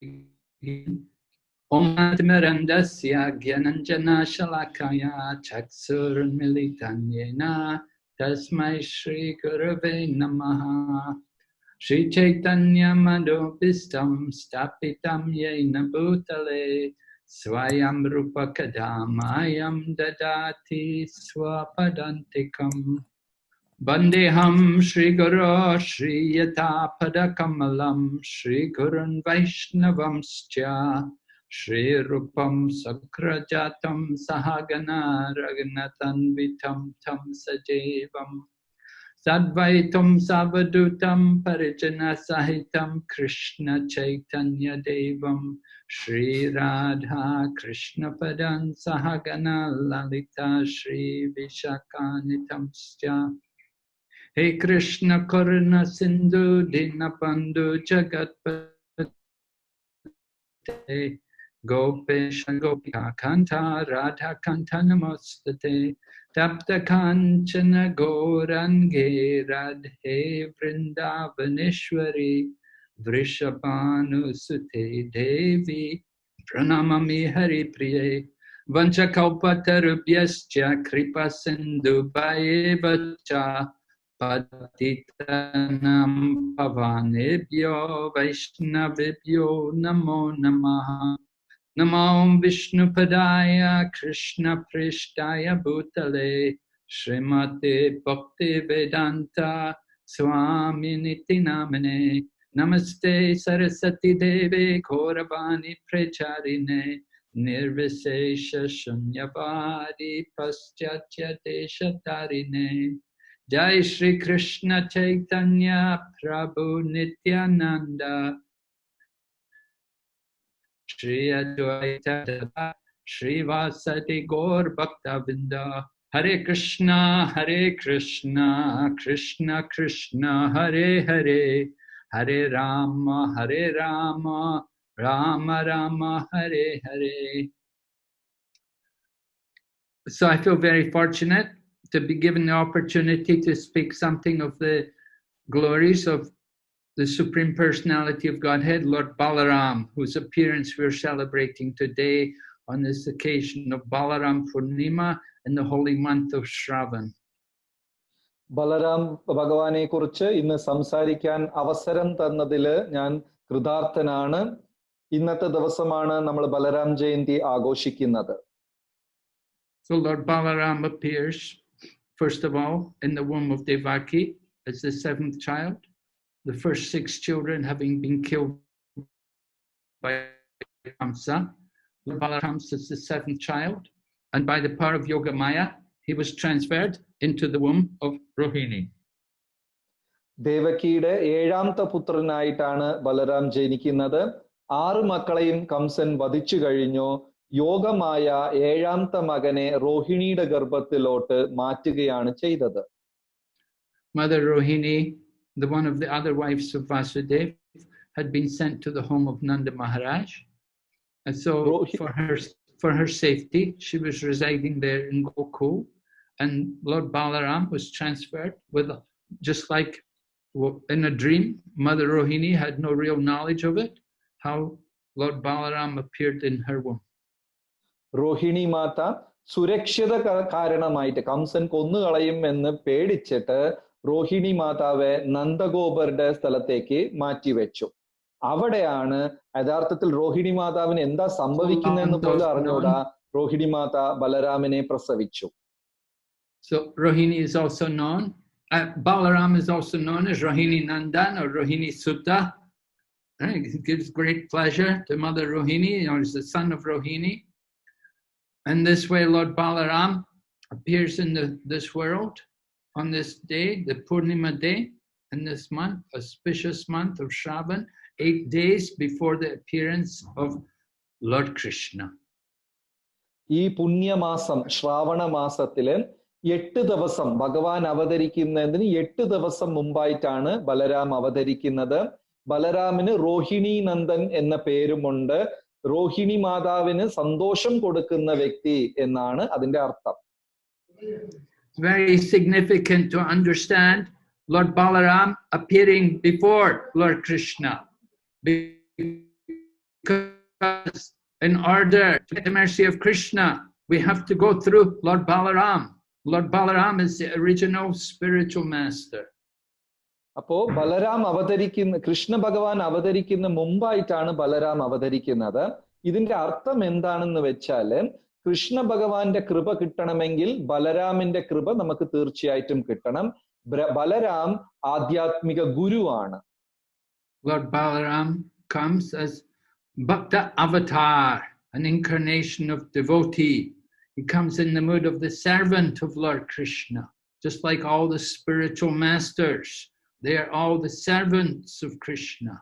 Om Atmirandasya Gyananjana Shalakaya Chaksurmilitanyena Tasmai Shri Gurave Namaha. Shri Chaitanya Madhopistam Stapitam Yena Bhutale Swayam Rupa Kadamayam Dadati Swapadantikam. Bandeham Shri Guru Shri Yata Padakamalam Shri Gurun Vaishnavamscha Shri Rupam Sakrajatam Sahagana Raghunathan Vitam Tam Sajevam Sadvaitam Savadutam Parijana Sahitam Krishna Chaitanya Devam Shri Radha Krishna Padan Sahagana Lalita Shri Vishakanitamscha. Hey Krishna Karuna Sindhu Dinapandhu Jagatpate Gopesha Gopika Kanta Radha Kanta Namostate Tapta Kanchana Gorange Radhe Vrindavaneshwari Vrishabhanu Sute Devi Pranamami Hari Priye Vanchakalpatarubhyascha Kripa Sindhu Bhayevacha Patitanam Pavanebhyo Vaishnavibhyo Namo Namaha. Namo Vishnu Padaya Krishna Prishtaya Bhutale Srimate Bhakti Vedanta Swaminiti Namane Namaste Saraswati Deve Gauravani Pracharine Nirvisesha Shunyavadi Paschatya Deshatarine Jai Shri Krishna Chaitanya Prabhu Nityananda Shri Advaita Shri Vasati Gaur Bhaktavinda Hare Krishna Krishna Krishna Hare Hare Hare Rama Rama Rama Hare Hare. So I feel very fortunate to be given the opportunity to speak something of the glories of the Supreme Personality of Godhead, Lord Balaram, whose appearance we're celebrating today on this occasion of Balaram Purnima in the holy month of Shravan. Balaram ഭഗവാനെ കുറിച്ച് ഇന്ന് സംസാരിക്കാൻ അവസരം തന്നതില് ഞാൻ കൃതാർത്ഥനാണ്. ഇന്നത്തെ ദിവസമാണ് നമ്മൾ ബലറാം ജയന്തി ആഘോഷിക്കുന്നത്. So Lord Balaram appears, first of all, in the womb of Devaki as the seventh child, the first 6 children having been killed by Kamsa. Lord Balaram is the 7th child, and by the power of Yoga Maya, he was transferred into the womb of Rohini. ദേവകിയുടെ 7ാമത്തെ പുത്രനായിട്ടാണ് Balaram ജനിക്കുന്നത്. 6 മക്കളെയും കംസൻ വധിച്ചു കഴിഞ്ഞു. യോഗമായ 7ാമത്തെ മകനെ രോഹിണിയുടെ ഗർഭത്തിലോട്ട് മാറ്റുകയാണ് ചെയ്തത്. Mother Rohini, the one of the other wives of Vasudev, had been sent to the home of Nanda Maharaj, and so for her safety, she was residing there in Gokul, and Lord Balaram was transferred with, just like in a dream. Mother Rohini had no real knowledge of it, how Lord Balaram appeared in her womb. Rohini മാത സുരക്ഷിത കാരണമായിട്ട് കംസൻ കൊന്നുകളയും എന്ന് പേടിച്ചിട്ട് രോഹിണി മാതാവെ നന്ദഗോപരുടെ സ്ഥലത്തേക്ക് മാറ്റിവെച്ചു. അവിടെയാണ് യഥാർത്ഥത്തിൽ രോഹിണി മാതാവിന് എന്താ സംഭവിക്കുന്നതെന്ന് പോലും അറിഞ്ഞൂടാ രോഹിണി മാത ബലരാമനെ പ്രസവിച്ചു. So Rohini is also known, Balaram is also known as Rohini Nandan or Rohini Sutta. It gives great pleasure to Mother Rohini, he's the son of Rohini. And this way Lord Balaram appears in this world on this day, the Purnima day, in this month, auspicious month of Shravan, 8 days before the appearance of Lord Krishna. ഈ പുണ്യമാസം ശ്രാവണ മാസത്തില് 8 ദിവസം ഭഗവാൻ അവതരിക്കുന്നതിന് 8 ദിവസം മുമ്പായിട്ടാണ് ബലരാം അവതരിക്കുന്നത്. ബലരാമിന് രോഹിണി നന്ദൻ എന്ന പേരുമുണ്ട്. രോഹിണി മാതാവിന് സന്തോഷം കൊടുക്കുന്ന വ്യക്തി എന്നാണ് അതിന്റെ അർത്ഥം. Very significant to understand Lord Balaram appearing before Lord Krishna, Because in order to get the mercy of Krishna, we have to go through Lord Balaram. Lord Balaram is the original spiritual master. അപ്പോ ബലരാം കൃഷ്ണ ഭഗവാൻ അവതരിക്കുന്ന മുമ്പായിട്ടാണ് ബലരാം അവതരിക്കുന്നത്. ഇതിന്റെ അർത്ഥം എന്താണെന്ന് വെച്ചാല് കൃഷ്ണ ഭഗവാന്റെ കൃപ കിട്ടണമെങ്കിൽ ബലരാമിന്റെ കൃപ നമുക്ക് തീർച്ചയായിട്ടും കിട്ടണം. ബലരാം ആധ്യാത്മിക ഗുരുവാണ്. Lord Balaram comes as Bhakta avatar, an incarnation of devotee. He comes in the mood of the servant of Lord Krishna, just like all the spiritual masters. They are all the servants of Krishna.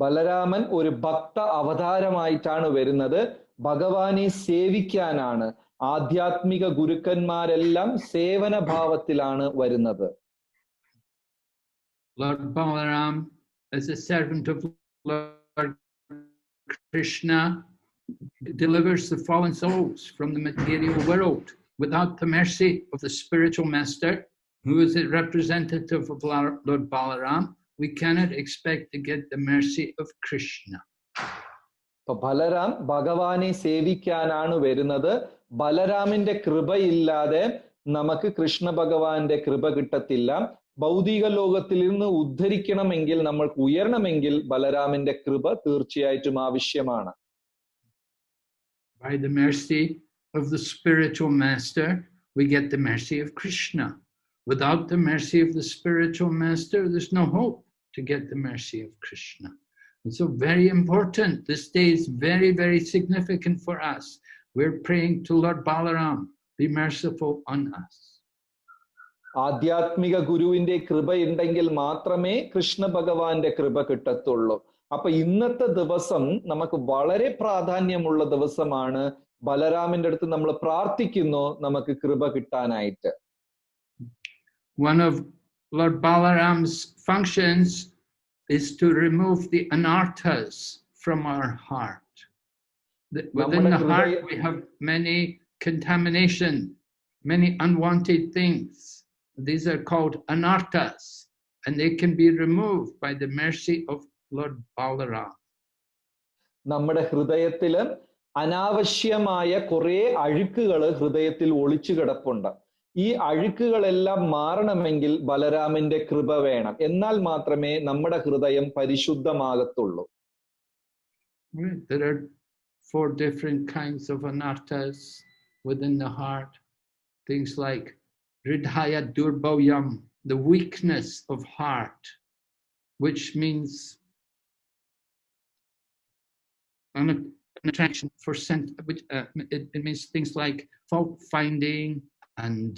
Balaraman ഒരു ഭക്ത അവതാരമായിട്ടാണ് വരുന്നത്. ഭഗവാനെ സേവിക്കാനാണ്. ആധ്യാത്മിക ഗുരുക്കന്മാരെല്ലാം സേവന ഭാവത്തിലാണ് വരുന്നത്. Lord Balaram is a servant of Lord Krishna, delivers the fallen souls from the material world. Without the mercy of the spiritual master, who is a representative of Lord Balaram, we cannot expect to get the mercy of Krishna. Balaram ഭഗവാനെ സേവിക്കാനാണ് വരുന്നത്. ബലരാമിന്റെ കൃപയില്ലാതെ നമുക്ക് കൃഷ്ണ ഭഗവാന്റെ കൃപ കിട്ടത്തില്ല. ഭൗതിക ലോകത്തിൽ നിന്ന് ഉദ്ധരിക്കണമെങ്കിൽ, നമ്മൾക്ക് ഉയരണമെങ്കിൽ ബലരാമിന്റെ കൃപ തീർച്ചയായിട്ടും ആവശ്യമാണ്. By the mercy of the spiritual master, we get the mercy of Krishna. Without the mercy of the spiritual master, there's no hope to get the mercy of Krishna. And so very important. This day is very, very significant for us. We're praying to Lord Balaram, be merciful on us. ആധ്യാത്മിക ഗുരുവിന്റെ കൃപ ഉണ്ടെങ്കിൽ മാത്രമേ കൃഷ്ണ ഭഗവാന്റെ കൃപ കിട്ടത്തുള്ളൂ. അപ്പൊ ഇന്നത്തെ ദിവസം നമുക്ക് വളരെ പ്രാധാന്യമുള്ള ദിവസമാണ്. ബലരാമിന്റെ അടുത്ത് നമ്മൾ പ്രാർത്ഥിക്കുന്നു നമുക്ക് കൃപ കിട്ടാനായിട്ട്. One of Lord Balaram's functions is to remove the anarthas from our heart. Within the heart we have many contamination, many unwanted things. These are called anarthas, and they can be removed by the mercy of Lord Balaram. നമ്മുടെ ഹൃദയത്തില് അനാവശ്യമായ കുറെ അഴുക്കുകൾ ഹൃദയത്തിൽ ഒളിച്ചു കിടപ്പുണ്ട്. ഈ അഴുക്കുകളെല്ലാം മാറണമെങ്കിൽ ബലരാമിന്റെ കൃപ വേണം. എന്നാൽ മാത്രമേ നമ്മുടെ ഹൃദയം പരിശുദ്ധമാകത്തുള്ളൂ. There are 4 different kinds of anarthas within the heart. Things like Hridaya Durboyam, the weakness of heart, which means an attraction for it means things like fault finding and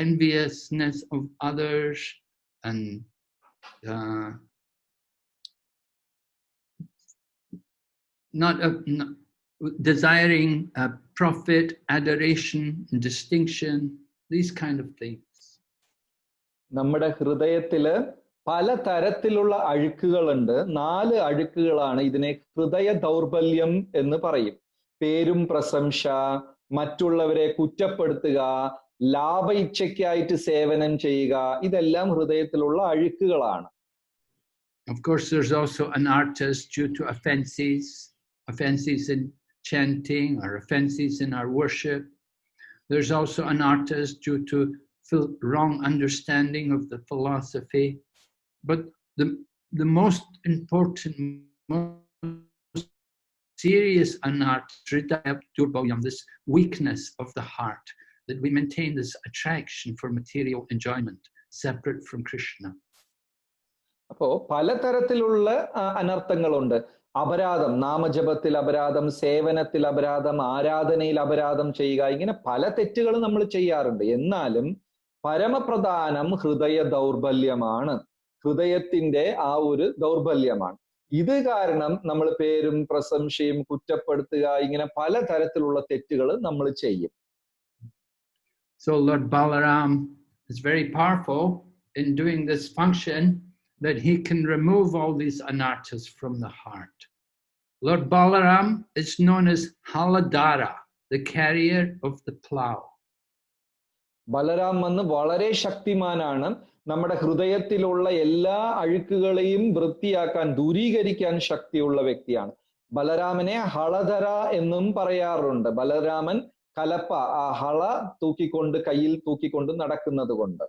enviousness of others and not desiring profit, adoration, distinction, these kind of things. നമ്മുടെ ഹൃദയത്തില് പല തരത്തിലുള്ള അഴുക്കുകളുണ്ട്. 4 അഴുക്കുകളാണ്. ഇതിനെ ഹൃദയ ദൗർബല്യം എന്ന് പറയും. പേരും പ്രശംസ, മറ്റുള്ളവരെ കുറ്റപ്പെടുത്തുക, ലാഭ ഇച്ഛയ്ക്കായിട്ട് സേവനം ചെയ്യുക, ഇതെല്ലാം ഹൃദയത്തിലുള്ള അഴുക്കുകളാണ്. Of course, there's also anarthas due to offenses in chanting or offenses in our worship. There's also anarthas due to wrong understanding of the philosophy. But the most important, most serious anartha, this weakness of the heart, that we maintain this attraction for material enjoyment separate from Krishna. അപ്പോ പലതരത്തിലുള്ള അനർത്ഥങ്ങളുണ്ട്. അപരാധം, നാമജപത്തിൽ അപരാധം, സേവനത്തിൽ അപരാധം, ആരാധനയിൽ അപരാധം ചെയ്യുക, ഇങ്ങനെ പല തെറ്റുകൾ നമ്മൾ ചെയ്യാറുണ്ട്. എന്നാലും പരമപ്രധാനം ഹൃദയ ദൗർബല്യമാണ്. ഹൃദയത്തിന്റെ ആ ഒരു ദൗർബല്യമാണ്. ഇത് കാരണം നമ്മൾ പേരും പ്രശംസയും കുറ്റപ്പെടുത്തുക, ഇങ്ങനെ പലതരത്തിലുള്ള തെറ്റുകൾ നമ്മൾ ചെയ്യും. So Lord Balaram is very powerful in doing this function, that he can remove all these anarthas from the heart. Lord Balaram is known as Haladara, the carrier of the plow. Balaram വന്ന് വളരെ ശക്തിമാനാണ്. നമ്മുടെ ഹൃദയത്തിലുള്ള എല്ലാ അഴുക്കുകളെയും വൃത്തിയാക്കാൻ, ദൂരീകരിക്കാൻ ശക്തിയുള്ള വ്യക്തിയാണ്. ബലരാമനെ ഹളധര എന്നും പറയാറുണ്ട്. ബലരാമൻ കലപ്പ, ആ ഹള തൂക്കിക്കൊണ്ട് കയ്യിൽ തൂക്കിക്കൊണ്ട് നടക്കുന്നത് കൊണ്ട്.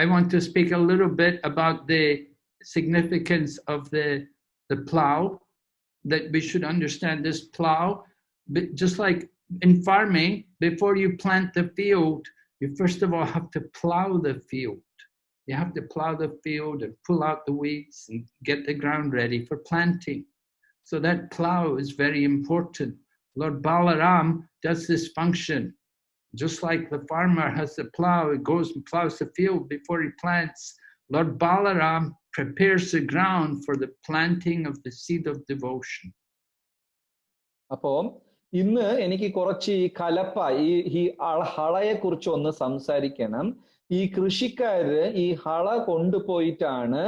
I want to speak a little bit about the significance of the plow, that we should understand this plow. Just like in farming, before you plant the field, you first of all have to plow the field. You have to plow the field and pull out the weeds and get the ground ready for planting. So that plow is very important. Lord Balaram does this function. Just like the farmer has the plow, he goes and plows the field before he plants. Lord Balaram prepares the ground for the planting of the seed of devotion. അപ്പോ ഇന്ന് എനിക്ക് കുറച്ച് ഈ കലപ്പ, ഈ ഹളയെ കുറിച്ച് ഒന്ന് സംസാരിക്കണം. ഈ കൃഷിക്കാര് ഈ ഹള കൊണ്ടുപോയിട്ടാണ്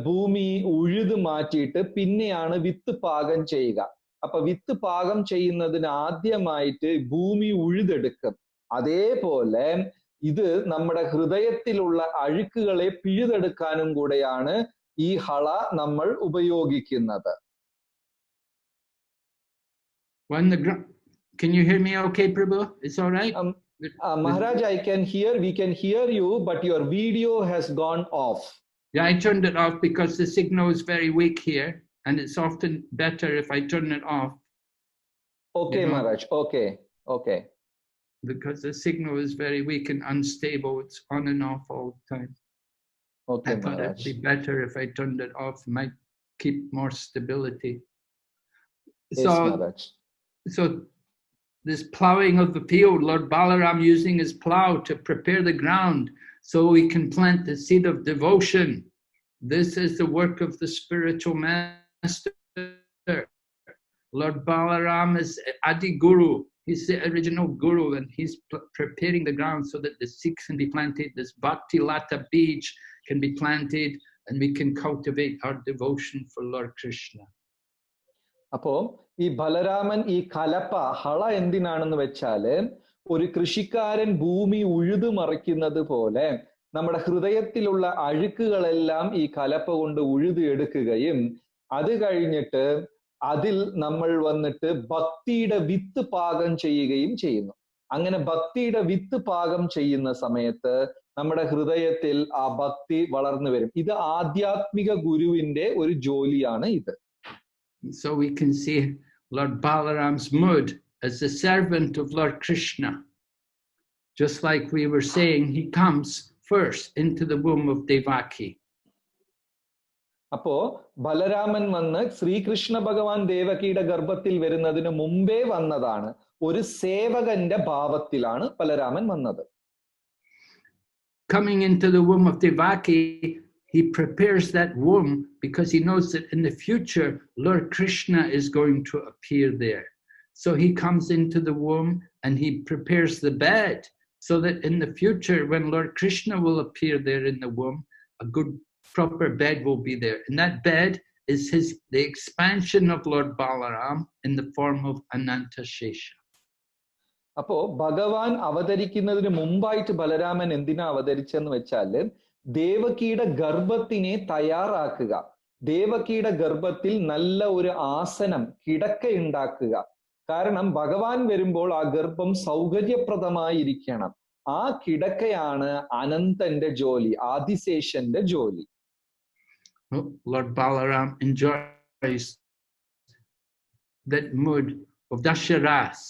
ഭൂമി ഉഴുതു മാറ്റിയിട്ട് പിന്നെയാണ് വിത്ത് പാകം ചെയ്യുക. അപ്പൊ വിത്ത് പാകം ചെയ്യുന്നതിന് ആദ്യമായിട്ട് ഭൂമി ഉഴുതെടുക്കും. അതേപോലെ ഇത് നമ്മുടെ ഹൃദയത്തിലുള്ള അഴുക്കുകളെ പിഴുതെടുക്കാനും കൂടെയാണ് ഈ ഹള നമ്മൾ ഉപയോഗിക്കുന്നത്. Can you hear me okay, Prabhu? It's all right? Maharaj, we can hear you, but your video has gone off. Yeah, I turned it off because the signal is very weak here, and it's often better if I turn it off. Okay, Maharaj, okay. Because the signal is very weak and unstable, it's on and off all the time. Okay, I thought it'd be better if I turned it off, it might keep more stability. Yes, Maharaj. So this plowing of the field, Lord Balaram using his plow to prepare the ground so we can plant the seed of devotion. This is the work of the spiritual master. Lord Balaram is Adi Guru. He's the original Guru, and he's preparing the ground so that the seeds can be planted, this Bhakti Lata Beej can be planted, and we can cultivate our devotion for Lord Krishna. അപ്പോ ഈ ബലരാമൻ ഈ കലപ്പ ഹള എന്തിനാണെന്ന് വെച്ചാല് ഒരു കൃഷിക്കാരൻ ഭൂമി ഉഴുതു മറിക്കുന്നത് പോലെ നമ്മുടെ ഹൃദയത്തിലുള്ള അഴുക്കുകളെല്ലാം ഈ കലപ്പ കൊണ്ട് ഉഴുതു എടുക്കുകയും അത് കഴിഞ്ഞിട്ട് അതിൽ നമ്മൾ വന്നിട്ട് ഭക്തിയുടെ വിത്ത് പാകം ചെയ്യുകയും ചെയ്യുന്നു. അങ്ങനെ ഭക്തിയുടെ വിത്ത് പാകം ചെയ്യുന്ന സമയത്ത് നമ്മുടെ ഹൃദയത്തിൽ ആ ഭക്തി വളർന്നു വരും. ഇത് ആധ്യാത്മിക ഗുരുവിന്റെ ഒരു ജോലിയാണ് ഇത്. So we can see Lord Balaram's mood as the servant of Lord Krishna. Just like we were saying, he comes first into the womb of Devaki. അപ്പോ ബലരാമൻ വന്ന് ശ്രീകൃഷ്ണ ഭഗവാൻ ദേവകിയുടെ ഗർഭത്തിൽ വരുന്നതിന് മുമ്പേ വന്നതാണ്. ഒരു സേവകന്റെ ഭാവത്തിലാണ് ബലരാമൻ വന്നത്. Coming into the womb of Devaki, he prepares that womb because he knows that in the future, Lord Krishna is going to appear there. So he comes into the womb and he prepares the bed so that in the future, when Lord Krishna will appear there in the womb, a good proper bed will be there. And that bed is the expansion of Lord Balaram in the form of Ananta Shesha. അപ്പോ ഭഗവാൻ അവതരിക്കുന്നതിന് മുമ്പായിട്ട് ബലരാമൻ എന്തിനാ അവതരിച്ചെന്ന് വെച്ചാല് ദേവകിയുടെ ഗർഭത്തിനെ തയ്യാറാക്കുക, ദേവകിയുടെ ഗർഭത്തിൽ നല്ല ഒരു ആസനം കിടക്കയുണ്ടാക്കുക. കാരണം ഭഗവാൻ വരുമ്പോൾ ആ ഗർഭം സൗകര്യപ്രദമായിരിക്കണം. ആ കിടക്കയാണ് അനന്തന്റെ ജോലി, ആദിശേഷന്റെ ജോലി. Lord Balaram enjoys that mood of Dasharas.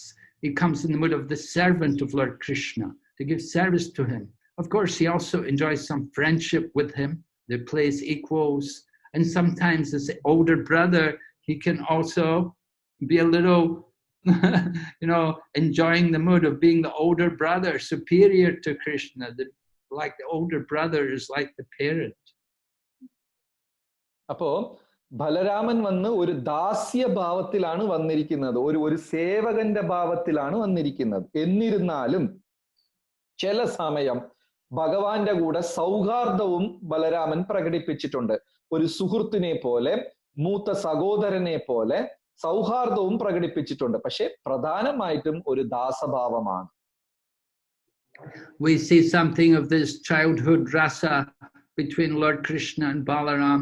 He comes in the mood of the servant of Lord Krishna to give service to him. Of course, he also enjoys some friendship with him. They play as equals. And sometimes as the older brother, he can also be a little, enjoying the mood of being the older brother, superior to Krishna. Like the older brother is like the parent. അപ്പോ ബലരാമൻ വന്ന് ഒരു ദാസ്യ ഭാവത്തിലാണ് വന്നിരിക്കുന്നത്, ഒരു സേവകന്റെ ഭാവത്തിലാണ് വന്നിരിക്കുന്നത്. എന്നിരുന്നാലും ചില സമയം ഭഗവാന്റെ കൂടെ സൗഹാർദ്ദവും ബലരാമൻ പ്രകടിപ്പിച്ചിട്ടുണ്ട്. ഒരു സുഹൃത്തിനെ പോലെ, മൂത്ത സഹോദരനെ പോലെ സൗഹാർദ്ദവും പ്രകടിപ്പിച്ചിട്ടുണ്ട്. പക്ഷെ പ്രധാനമായിട്ടും ഒരു ദാസഭാവമാണ്. We see something of this childhood rasa between Lord Krishna and Balaram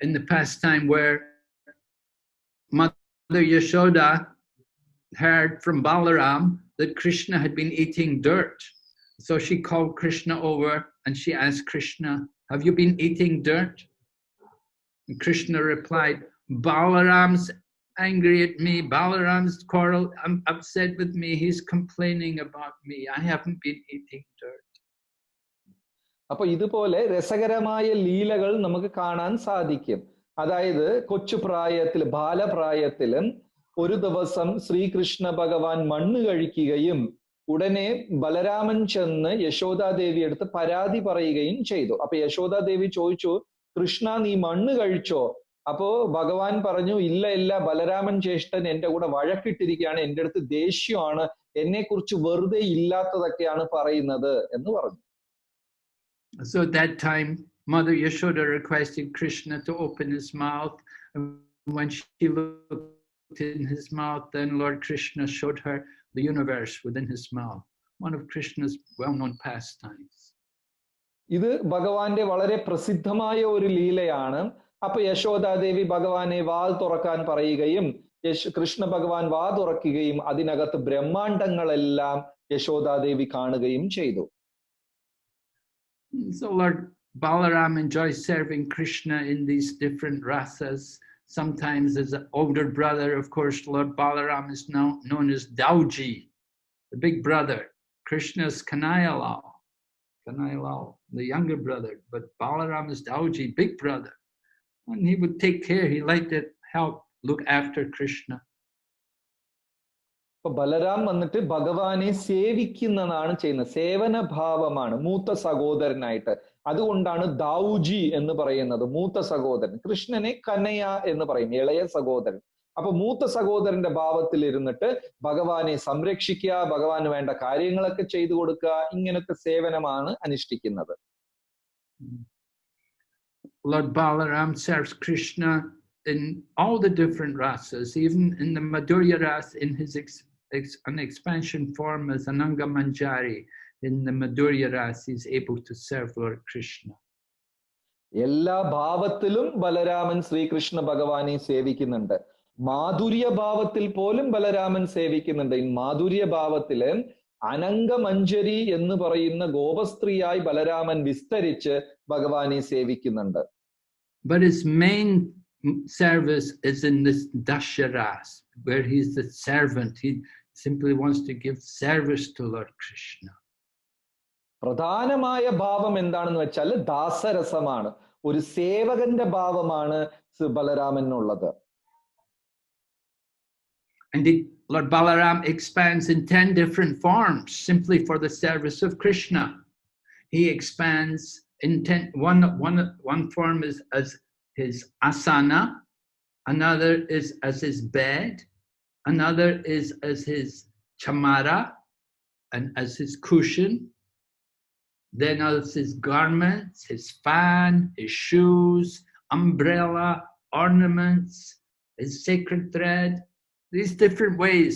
in the pastime where Mother Yashoda heard from Balaram that Krishna had been eating dirt. So she called Krishna over and she asked Krishna, have you been eating dirt? And Krishna replied, Balaram's angry at me. Balaram's quarrel, upset with me. He's complaining about me. I haven't been eating dirt. അപ്പൊ ഇതുപോലെ രസകരമായ ലീലകൾ നമുക്ക് കാണാൻ സാധിക്കും. അതായത് കൊച്ചു പ്രായത്തിൽ ബാലപ്രായത്തിലും ഒരു ദിവസം ശ്രീകൃഷ്ണ ഭഗവാൻ മണ്ണ് കഴിക്കുകയും ഉടനെ ബലരാമൻ ചെന്ന് യശോദാദേവി അടുത്ത് പരാതി പറയുകയും ചെയ്തു. അപ്പൊ യശോദാദേവി ചോദിച്ചു, കൃഷ്ണ നീ മണ്ണ് കഴിച്ചോ? അപ്പോ ഭഗവാൻ പറഞ്ഞു, ഇല്ല ഇല്ല, ബലരാമൻ ജ്യേഷ്ഠൻ എന്റെ കൂടെ വഴക്കിട്ടിരിക്കുകയാണ്, എന്റെ അടുത്ത് ദേഷ്യമാണ്, എന്നെ കുറിച്ച് വെറുതെ ഇല്ലാത്തതൊക്കെയാണ് പറയുന്നത് എന്ന് പറഞ്ഞു. So at that time, Mother Yashoda requested Krishna to open his mouth. And when she looked in his mouth, then Lord Krishna showed her the universe within his mouth. One of Krishna's well-known pastimes. ഇത് ഭഗവാന്റെ വളരെ പ്രസിദ്ധമായ ഒരു ലീലയാണ്. അപ്പൊ യശോദാദേവി ഭഗവാനെ വാൽ തുറക്കാൻ പറയുകയും കൃഷ്ണ ഭഗവാൻ വാ തുറക്കുകയും അതിനകത്ത് ബ്രഹ്മാണ്ടങ്ങളെല്ലാം യശോദാദേവി കാണുകയും ചെയ്തു. So Lord Balaram enjoys serving Krishna in these different rasas. Sometimes as an older brother, of course, Lord Balaram is now known as Dauji, the big brother. Krishna's Kanayalal, the younger brother, but Balaram is Dauji, big brother. And he would take care, he liked to help look after Krishna. അപ്പൊ ബലരാം വന്നിട്ട് ഭഗവാനെ സേവിക്കുന്നതാണ് ചെയ്യുന്നത്. സേവന ഭാവമാണ്, മൂത്ത സഹോദരനായിട്ട്. അതുകൊണ്ടാണ് ദൗജി എന്ന് പറയുന്നത്, മൂത്ത സഹോദരൻ. കൃഷ്ണനെ കനയ എന്ന് പറയും, ഇളയ സഹോദരൻ. അപ്പൊ മൂത്ത സഹോദരന്റെ ഭാവത്തിൽ ഇരുന്നിട്ട് ഭഗവാനെ സംരക്ഷിക്കുക, ഭഗവാന് വേണ്ട കാര്യങ്ങളൊക്കെ ചെയ്തു കൊടുക്കുക, ഇങ്ങനത്തെ സേവനമാണ് അനുഷ്ഠിക്കുന്നത്. Lord Balaram serves Krishna in all the different rasas, even in the Madhurya ras, in his an expansion form as Ananga Manjari. In the Madhurya ras, he's able to serve Lord Krishna. എല്ലാ ഭാവത്തിലും ബലരാമൻ ശ്രീകൃഷ്ണ ഭഗവാനെ സേവിക്കുന്നുണ്ട്. മാധുര്യ ഭാവത്തിൽ പോലും ബലരാമൻ സേവിക്കുന്നുണ്ട്. ഈ മാധുര്യ ഭാവത്തില് അനംഗമഞ്ജരി എന്ന് പറയുന്ന ഗോപസ്ത്രീയായി ബലരാമൻ വിസ്തരിച്ച് ഭഗവാനെ സേവിക്കുന്നുണ്ട്. But his main service is in this Dasharas, where he's the servant. He simply wants to give service to Lord Krishna. പ്രധാനമായ ഭാവം എന്താണെന്ന് വെച്ചാൽ ദാസരസമാണ്, ഒരു സേവകന്റെ ഭാവമാണ് ബലരാമനുള്ളത്. And Lord Balaram expands in 10 different forms simply for the service of Krishna. He expands in 10, one form is as his asana, another is as his bed, another is as his chamara and as his cushion, then as his garments, his fan, his shoes, umbrella, ornaments, his sacred thread. These different ways,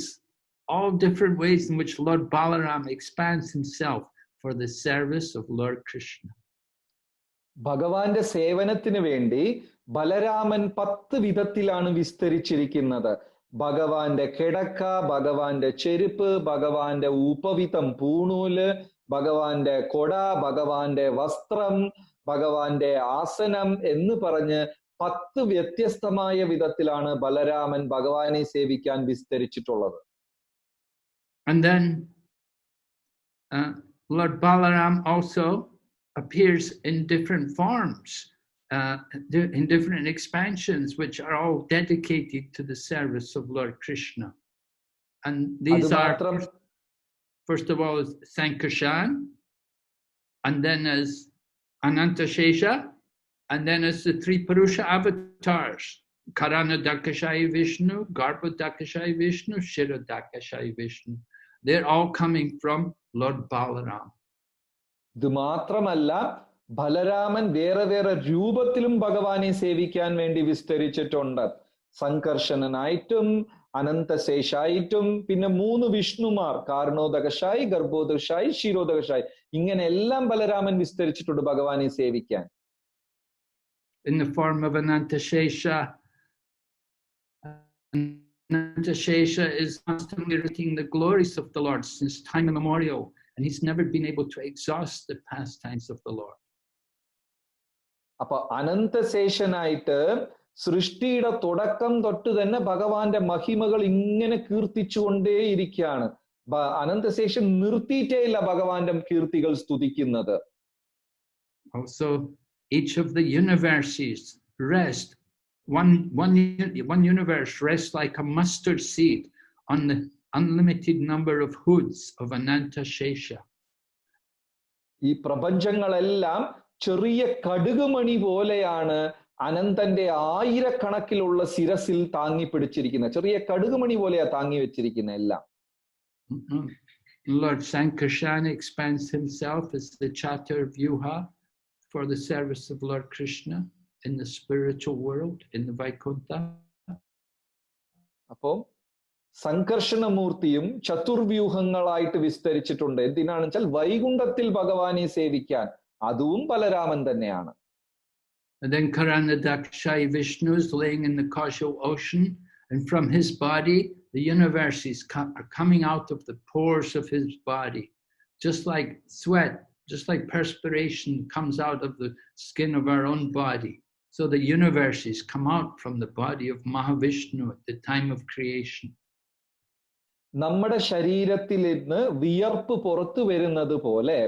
all different ways in which Lord Balaram expands himself for the service of Lord Krishna. ഭഗവാന്റെ സേവനത്തിന് വേണ്ടി ബലരാമൻ 10 വിധത്തിലാണ് വിസ്തരിച്ചിരിക്കുന്നത്. ഭഗവാന്റെ കിടക്ക, ഭഗവാന്റെ ചെരുപ്പ്, ഭഗവാന്റെ ഉപവിതം പൂണൂല്, ഭഗവാന്റെ കൊട, ഭഗവാന്റെ വസ്ത്രം, ഭഗവാന്റെ ആസനം എന്ന് പറഞ്ഞ് 10 വ്യത്യസ്തമായ വിധത്തിലാണ് ബലരാമൻ ഭഗവാനെ സേവിക്കാൻ വിസ്തരിച്ചിട്ടുള്ളത്. And then Lord Balaram also appears in different forms, in different expansions, which are all dedicated to the service of Lord Krishna. And these are, first of all, Sankarshan, and then as Anantashesha, and then as the 3 Purusha avatars, Karana Dakashayi Vishnu, Garbha Dakashayi Vishnu, Shira Dakashayi Vishnu. They're all coming from Lord Balaram. ഇത് മാത്രമല്ല, ബലരാമൻ വേറെ വേറെ രൂപത്തിലും ഭഗവാനെ സേവിക്കാൻ വേണ്ടി വിസ്തരിച്ചിട്ടുണ്ട്. സംകർഷണനായിട്ടും അനന്തശേഷായിട്ടും പിന്നെ 3 വിഷ്ണുമാർ, കാരണോദകശായി, ഗർഭോദകശായി, ക്ഷീരോദകശായി, ഇങ്ങനെ എല്ലാം ബലരാമൻ വിസ്തരിച്ചിട്ടുണ്ട് ഭഗവാനെ സേവിക്കാൻ. In the form of Anantashesha, Anantashesha is constantly repeating the glories of the Lord since time immemorial, and he's never been able to exhaust the pastimes of the Lord. അപ്പൊ അനന്തശേഷനായിട്ട് സൃഷ്ടിയുടെ തുടക്കം തൊട്ട് തന്നെ ഭഗവാന്റെ മഹിമകൾ ഇങ്ങനെ കീർത്തിച്ചുകൊണ്ടേയിരിക്കുകയാണ്. അനന്തശേഷൻ നിർത്തിയിട്ടേയില്ല ഭഗവാന്റെ കീർത്തികൾ സ്തുതിക്കുന്നത്. Also, each of the universes rest. One universe rests like a mustard seed on the unlimited number of hoods of Anantashesha. ഈ പ്രപഞ്ചങ്ങളെല്ലാം ചെറിയ കടുകുമണി പോലെയാണ് അനന്തന്റെ ആയിരക്കണക്കിലുള്ള ശിരസിൽ താങ്ങി പിടിച്ചിരിക്കുന്നത്. ചെറിയ കടുകുമണി പോലെയാ താങ്ങി വെച്ചിരിക്കുന്നത് എല്ലാം. Lord Sankarsana expands himself as the Chatur Vyuha for the service of Lord Krishna in the spiritual world, in the Vaikuntha. അപ്പോ സംകർഷണമൂർത്തിയും ചതുർവ്യൂഹങ്ങളായിട്ട് വിസ്തരിച്ചിട്ടുണ്ട്. എന്തിനാണെന്ന് വെച്ചാൽ വൈകുണ്ഠത്തിൽ ഭഗവാനെ സേവിക്കാൻ. അതും ബലരാമൻ തന്നെയാണ്. And then Karanadakshay Vishnu is laying in the causal ocean, and from his body the universes are coming out of the pores of his body, just like sweat, just like perspiration comes out of the skin of our own body. So the universes come out from the body of Mahavishnu at the time of creation. നമ്മുടെ ശരീരത്തിൽ നിന്ന് വിയർപ്പ് പുറത്തു വരുന്നത് പോലെ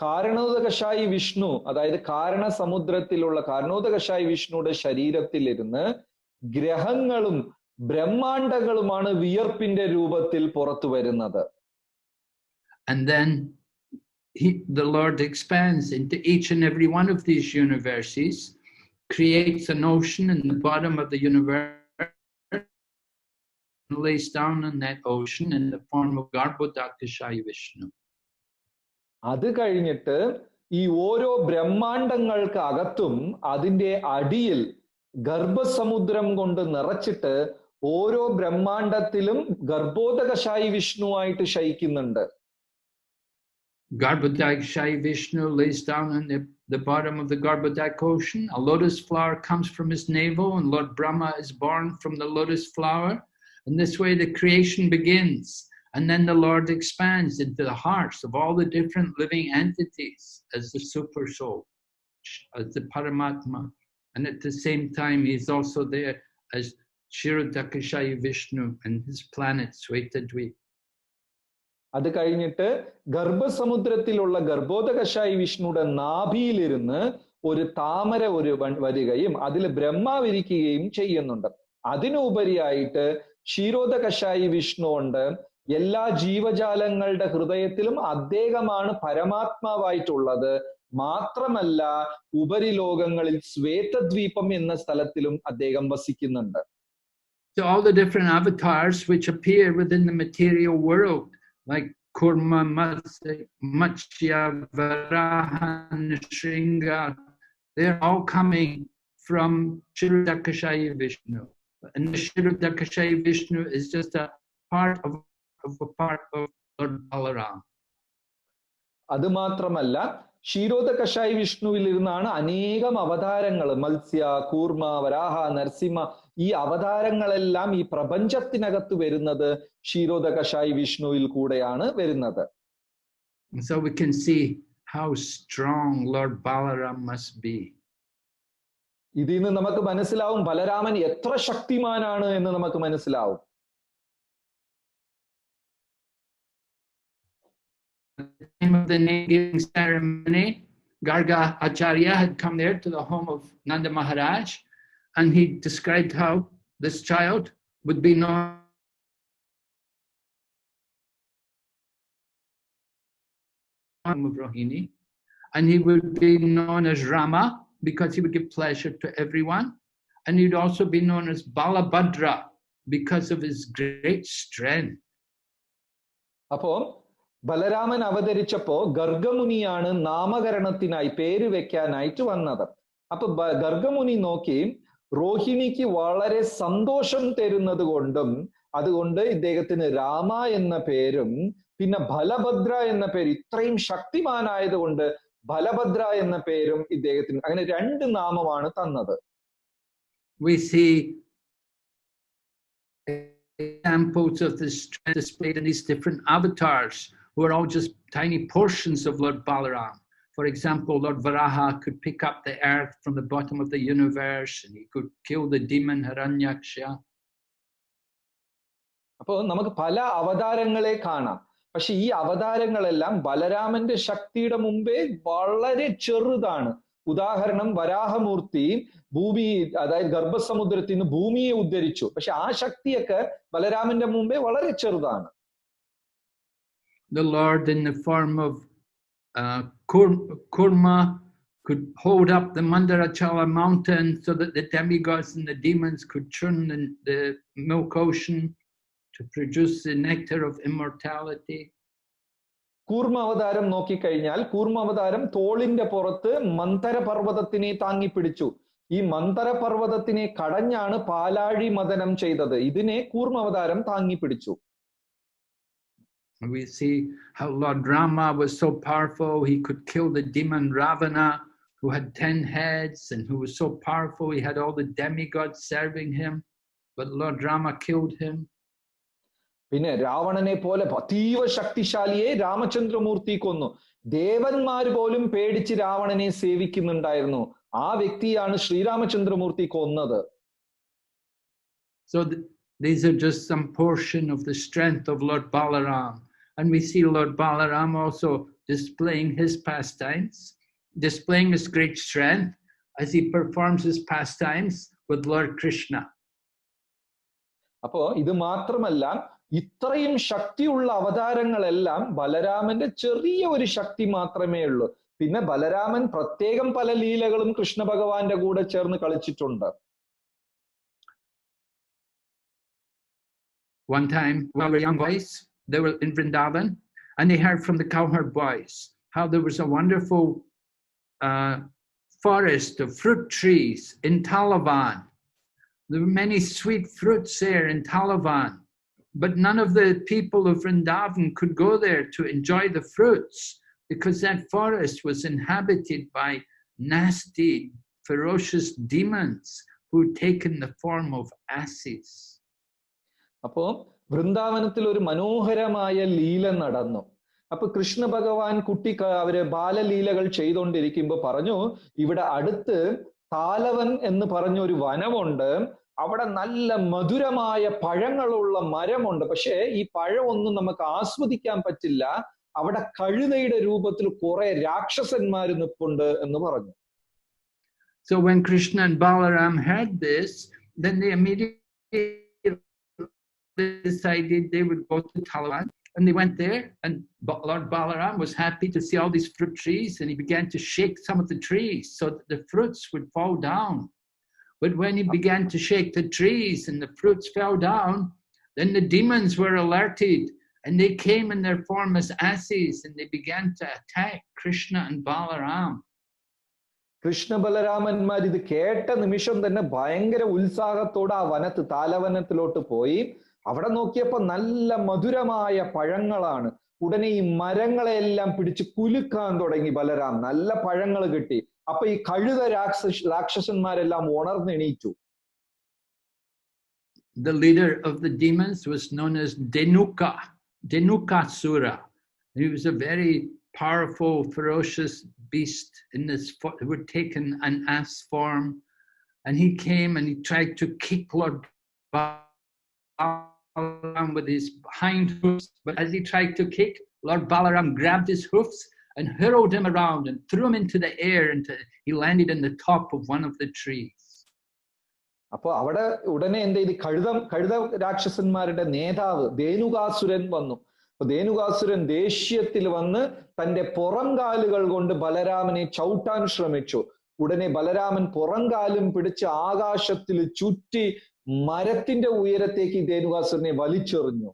കാരണോദകശായി വിഷ്ണു, അതായത് കാരണസമുദ്രത്തിലുള്ള കാരണോദകശായി വിഷ്ണുയുടെ ശരീരത്തിലിരുന്ന് ഗ്രഹങ്ങളും ബ്രഹ്മാണ്ടങ്ങളുമാണ് വിയർപ്പിന്റെ രൂപത്തിൽ പുറത്തു വരുന്നത്. And then the Lord expands into each and every one of these universes, creates an ocean in the bottom of the universe, and lays down on that ocean in the form of Garbhodakashaya Vishnu. അത് കഴിഞ്ഞിട്ട് ഈ ഓരോ ബ്രഹ്മാണ്ടങ്ങൾക്ക് അകത്തും അതിന്റെ അടിയിൽ ഗർഭസമുദ്രം കൊണ്ട് നിറച്ചിട്ട് ഓരോ ബ്രഹ്മാണ്ടത്തിലും ഗർഭോദകശായി വിഷ്ണുവായിട്ട് ശയിക്കുന്നുണ്ട്. Garbhodakashaya Vishnu lays down on the bottom of the Garbhodak ocean. A lotus flower comes from his navel, and Lord Brahma is born from the lotus flower. And this way the creation begins. And then the Lord expands into the hearts of all the different living entities as the super soul, as the Paramatma. And at the same time, he's also there as Kshirodakashaya Vishnu and his planet Svetadvip. അത് കഴിഞ്ഞിട്ട് ഗർഭസമുദ്രത്തിലുള്ള ഗർഭോദകശായി വിഷ്ണുയുടെ നാഭിയിലിരുന്ന് ഒരു താമര വരികയും അതിൽ ബ്രഹ്മാവിരിക്കുകയും ചെയ്യുന്നുണ്ട്. അതിനുപരിയായിട്ട് ക്ഷീരോദകശായി വിഷ്ണു ഉണ്ട്. എല്ലാ ജീവജാലങ്ങളുടെ ഹൃദയത്തിലും അദ്ദേഹമാണ് പരമാത്മാവായിട്ടുള്ളത്. മാത്രമല്ല ഉപരിലോകങ്ങളിൽ ശ്വേതദ്വീപം എന്ന സ്ഥലത്തിലും അദ്ദേഹം വസിക്കുന്നുണ്ട്. So all the different avatars which appear within the material world, like Kurma, Matsya, Varaha, Nrsinga, they're all coming from Kshirodakashaya Vishnu. And the Kshirodakashaya Vishnu is just a part of Lord Balaram. അത് മാത്രമല്ല ക്ഷീരോദകശായി വിഷ്ണുവിൽ ഇരുന്നാണ് അനേകം അവതാരങ്ങൾ, മത്സ്യ, കൂർമ, വരാഹ, നരസിംഹ, ഈ അവതാരങ്ങളെല്ലാം ഈ പ്രപഞ്ചത്തിനകത്ത് വരുന്നത് ക്ഷീരോദകശായി വിഷ്ണുവിൽ കൂടെയാണ് വരുന്നത്. So we can see how strong Lord Balaram must be. ഇതിൽ നിന്ന് നമുക്ക് മനസ്സിലാവും ബലരാമൻ എത്ര ശക്തിമാനാണ് എന്ന് നമുക്ക് മനസ്സിലാവും. At the time of the name-giving ceremony, Garga Acharya had come there to the home of Nanda Maharaj, and he described how this child would be known of Rohini, and he would be known as Rama because he would give pleasure to everyone, and he'd also be known as Balabhadra because of his great strength. അപ്പോ ബലരാമൻ അവതരിച്ചപ്പോ ഗർഗമുനിയാണ് നാമകരണത്തിനായി പേര് വെക്കാനായിട്ട് വന്നത്. അപ്പൊ ഗർഗമുനി നോക്കി റോഹിണിക്ക് വളരെ സന്തോഷം തരുന്നത് കൊണ്ടും അതുകൊണ്ട് ഇദ്ദേഹത്തിന് രാമ എന്ന പേരും പിന്നെ ബലഭദ്ര എന്ന പേര്, ഇത്രയും ശക്തിമാനായതുകൊണ്ട് ബലഭദ്ര എന്ന പേരും ഇദ്ദേഹത്തിന്, അങ്ങനെ രണ്ട് നാമമാണ് തന്നത്. We see examples of this strength displayed in these different avatars, who are all just tiny portions of Lord Balaram. For example, Lord Varaha could pick up the earth from the bottom of the universe, and he could kill the demon Hiranyaksha. അപ്പോൾ നമുക്ക് പല അവതാരങ്ങളെ കാണാം. പക്ഷെ ഈ അവതാരങ്ങളെല്ലാം ബലരാമന്റെ ശക്തിയുടെ മുമ്പേ വളരെ ചെറുതാണ്. ഉദാഹരണം, വരാഹമൂർത്തി ഭൂമി, അതായത് ഗർഭസമുദ്രത്തിൽ നിന്ന് ഭൂമിയെ ഉദ്ധരിച്ചു. പക്ഷെ ആ ശക്തിയൊക്കെ ബലരാമന്റെ മുമ്പേ വളരെ ചെറുതാണ്. The Lord in the form of Kurma could hold up the Mandarachala mountain so that the demigods and the demons could churn the milk ocean to produce the nectar of immortality. കൂർമ്മ അവതാരം നോക്കിക്കഴിഞ്ഞാൽ കൂർമ്മ അവതാരം തോളിന്റെ പുറത്ത് മന്ദര പർവ്വതത്തിനെ താങ്ങി പിടിച്ചു. ഈ മന്ദര പർവ്വതത്തിനെ കടഞ്ഞാണ് പാലാഴി മദനം ചെയ്തത്. ഇതിനെ കൂർമ്മ അവതാരം താങ്ങി പിടിച്ചു. We see how Lord Rama was so powerful, he could kill the demon Ravana, who had 10 heads, and who was so powerful, he had all the demigods serving him, but Lord Rama killed him. പിന്നെ രാവണനെ പോലെ അതീവ ശക്തിശാലിയെ രാമചന്ദ്രമൂർത്തി കൊന്നു. ദേവന്മാർ പോലും പേടിച്ച് രാവണനെ സേവിക്കുന്നുണ്ടായിരുന്നു. ആ വ്യക്തിയാണ് ശ്രീരാമചന്ദ്രമൂർത്തി കൊന്നത്. So these are just some portion of the strength of Lord Balaram. And we see Lord Balaram also displaying his pastimes, displaying his great strength as he performs his pastimes with Lord Krishna. അപ്പോ ഇത് മാത്രമല്ല, ഇത്രയും ശക്തിയുള്ള അവതാരങ്ങളെല്ലാം ബലരാമന്റെ ചെറിയ ഒരു ശക്തി മാത്രമേ ഉള്ളൂ. പിന്നെ ബലരാമൻ പ്രത്യേകം പല ലീലകളും കൃഷ്ണ ഭഗവാന്റെ കൂടെ ചേർന്ന് കളിച്ചിട്ടുണ്ട്. One time, while we were young boys, they were in Vrindavan, and they heard from the cowherd boys how there was a wonderful forest of fruit trees in Talavan. There were many sweet fruits there in Talavan, but none of the people of Vrindavan could go there to enjoy the fruits because that forest was inhabited by nasty, ferocious demons who had taken the form of asses. അപ്പോ വൃന്ദാവനത്തിൽ ഒരു മനോഹരമായ ലീല നടന്നു. അപ്പൊ കൃഷ്ണ ഭഗവാൻ അവര് ബാലലീലകൾ ചെയ്തുകൊണ്ടിരിക്കുമ്പോ പറഞ്ഞു, ഇവിടെ അടുത്ത് താലവൻ എന്ന് പറഞ്ഞ ഒരു വനമുണ്ട്, അവിടെ നല്ല മധുരമായ പഴങ്ങളുള്ള മരമുണ്ട്. പക്ഷേ ഈ പഴമൊന്നും നമുക്ക് ആസ്വദിക്കാൻ പറ്റില്ല, അവിടെ കഴുതയുടെ രൂപത്തിൽ കുറെ രാക്ഷസന്മാര് നിൽപ്പുണ്ട് എന്ന് പറഞ്ഞു. So when Krishna and Balaram heard this, then they immediately decided they would go to Talavan, and they went there, and Lord Balaram was happy to see all these fruit trees, and he began to shake some of the trees so that the fruits would fall down. But when he began to shake the trees and the fruits fell down, then the demons were alerted, and they came in their form as asses, and they began to attack Krishna and Balaram. Krishna ബലരാമന്മാർ ഇത് കേട്ട നിമിഷം തന്നെ ഭയങ്കര ഉത്സാഹത്തോടെ ആ താലവനത്തിലോട്ട് പോയി. അവിടെ നോക്കിയപ്പോ നല്ല മധുരമായ പഴങ്ങളാണ്. ഉടനെ ഈ മരങ്ങളെല്ലാം പിടിച്ച് കുലുക്കാൻ തുടങ്ങി ബലരാം. നല്ല പഴങ്ങൾ കിട്ടി. അപ്പൊ ഈ കഴുത രാക്ഷസന്മാരെല്ലാം ഉണർന്നെണീറ്റു. The leader of the demons was known as Dhenukasura. He was a very powerful, ferocious beast in this, who had taken an ass form, and he came and he tried to kick Lord Balaram with his hind hoofs. But as he tried to kick, Lord Balaram grabbed his hoofs and hurled him around and threw him into the air until he landed in the top of one of the trees. അപ്പൊ അവിടെ ഉടനെ എന്ത് ചെയ്ത് കഴുത രാക്ഷസന്മാരുടെ നേതാവ് ധേനുകാസുരൻ വന്നു. അപ്പൊ ധേനുകാസുരൻ ദേഷ്യത്തിൽ വന്ന് തന്റെ പുറംകാലുകൾ കൊണ്ട് ബലരാമനെ ചവിട്ടാൻ ശ്രമിച്ചു. ഉടനെ ബലരാമൻ പുറംകാലും പിടിച്ച് ആകാശത്തിൽ ചുറ്റി മരത്തിന്റെ ഉയരത്തേക്ക് ധേനുകാസുരനെ വലിച്ചെറിഞ്ഞു.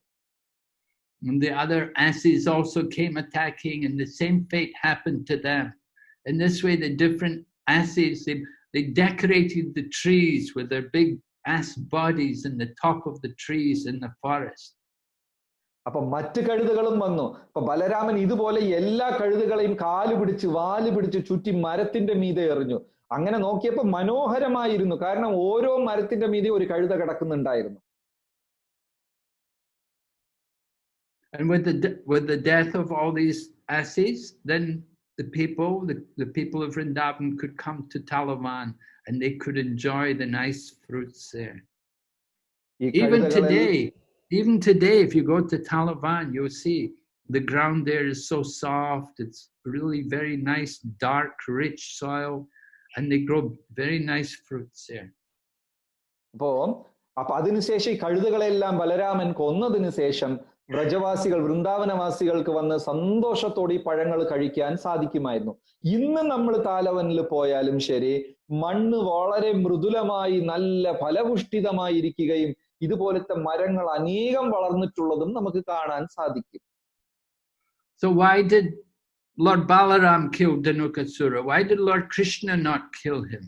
And the other asses also came attacking, and the same fate happened to them. In this way, the different asses, they decorated the trees with their big ass bodies in the top of the trees in the forest. അപ്പൊ മറ്റു കഴുതകളും വന്നു. അപ്പൊ ബലരാമൻ ഇതുപോലെ എല്ലാ കഴുതകളെയും കാല് പിടിച്ച് വാല് പിടിച്ച് ചുറ്റി മരത്തിന്റെ മീതെ എറിഞ്ഞു. അങ്ങനെ നോക്കിയപ്പോ മനോഹരമായിരുന്നു. കാരണം ഓരോ മരത്തിന്റെ മീതെ ഒരു കഴുത കിടക്കുന്നുണ്ടായിരുന്നു. And with the death of all these assis, then the people of Vrindavan could come to Talavan and they could enjoy the nice fruits there. Even today, if you go to Talavan, you'll see the ground there is so soft. It's really very nice, dark, rich soil, and they grow very nice fruits there. അപ്പൊ അതിനുശേഷം ഈ കഴുതകളെല്ലാം ബലരാമൻ കൊന്നതിന് ശേഷം വ്രജവാസികൾ വൃന്ദാവനവാസികൾക്ക് വന്ന് സന്തോഷത്തോടെ ഈ പഴങ്ങൾ കഴിക്കാൻ സാധിക്കുമായിരുന്നു. ഇന്ന് നമ്മൾ താലവനിൽ പോയാലും ശരി, മണ്ണ് വളരെ മൃദുലമായി നല്ല ഫലപുഷ്ടിതമായി ഇരിക്കുകയും ഇതുപോലത്തെ മരങ്ങൾ അനേകം വളർന്നിട്ടുള്ളതും നമുക്ക് കാണാൻ സാധിക്കും. So why did Lord Balaram kill Dhanukasura? Why did Lord Krishna not kill him?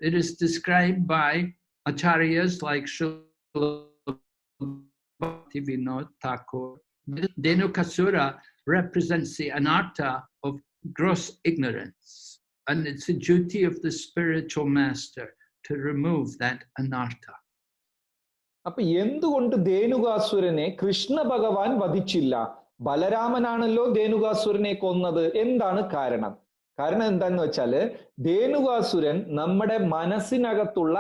It is described by acharyas like Srila Bhakti Vinod Thakur. Dhanukasura represents the anartha of gross ignorance, and it's a duty of the spiritual master to remove that anartha. അപ്പൊ എന്തുകൊണ്ട് ധേനുകാസുരനെ കൃഷ്ണ ഭഗവാൻ വധിച്ചില്ല? ബലരാമനാണല്ലോ ധേനുകാസുരനെ കൊന്നത്. എന്താണ് കാരണം? കാരണം എന്താന്ന് വെച്ചാല് ധേനുകാസുരൻ നമ്മുടെ മനസ്സിനകത്തുള്ള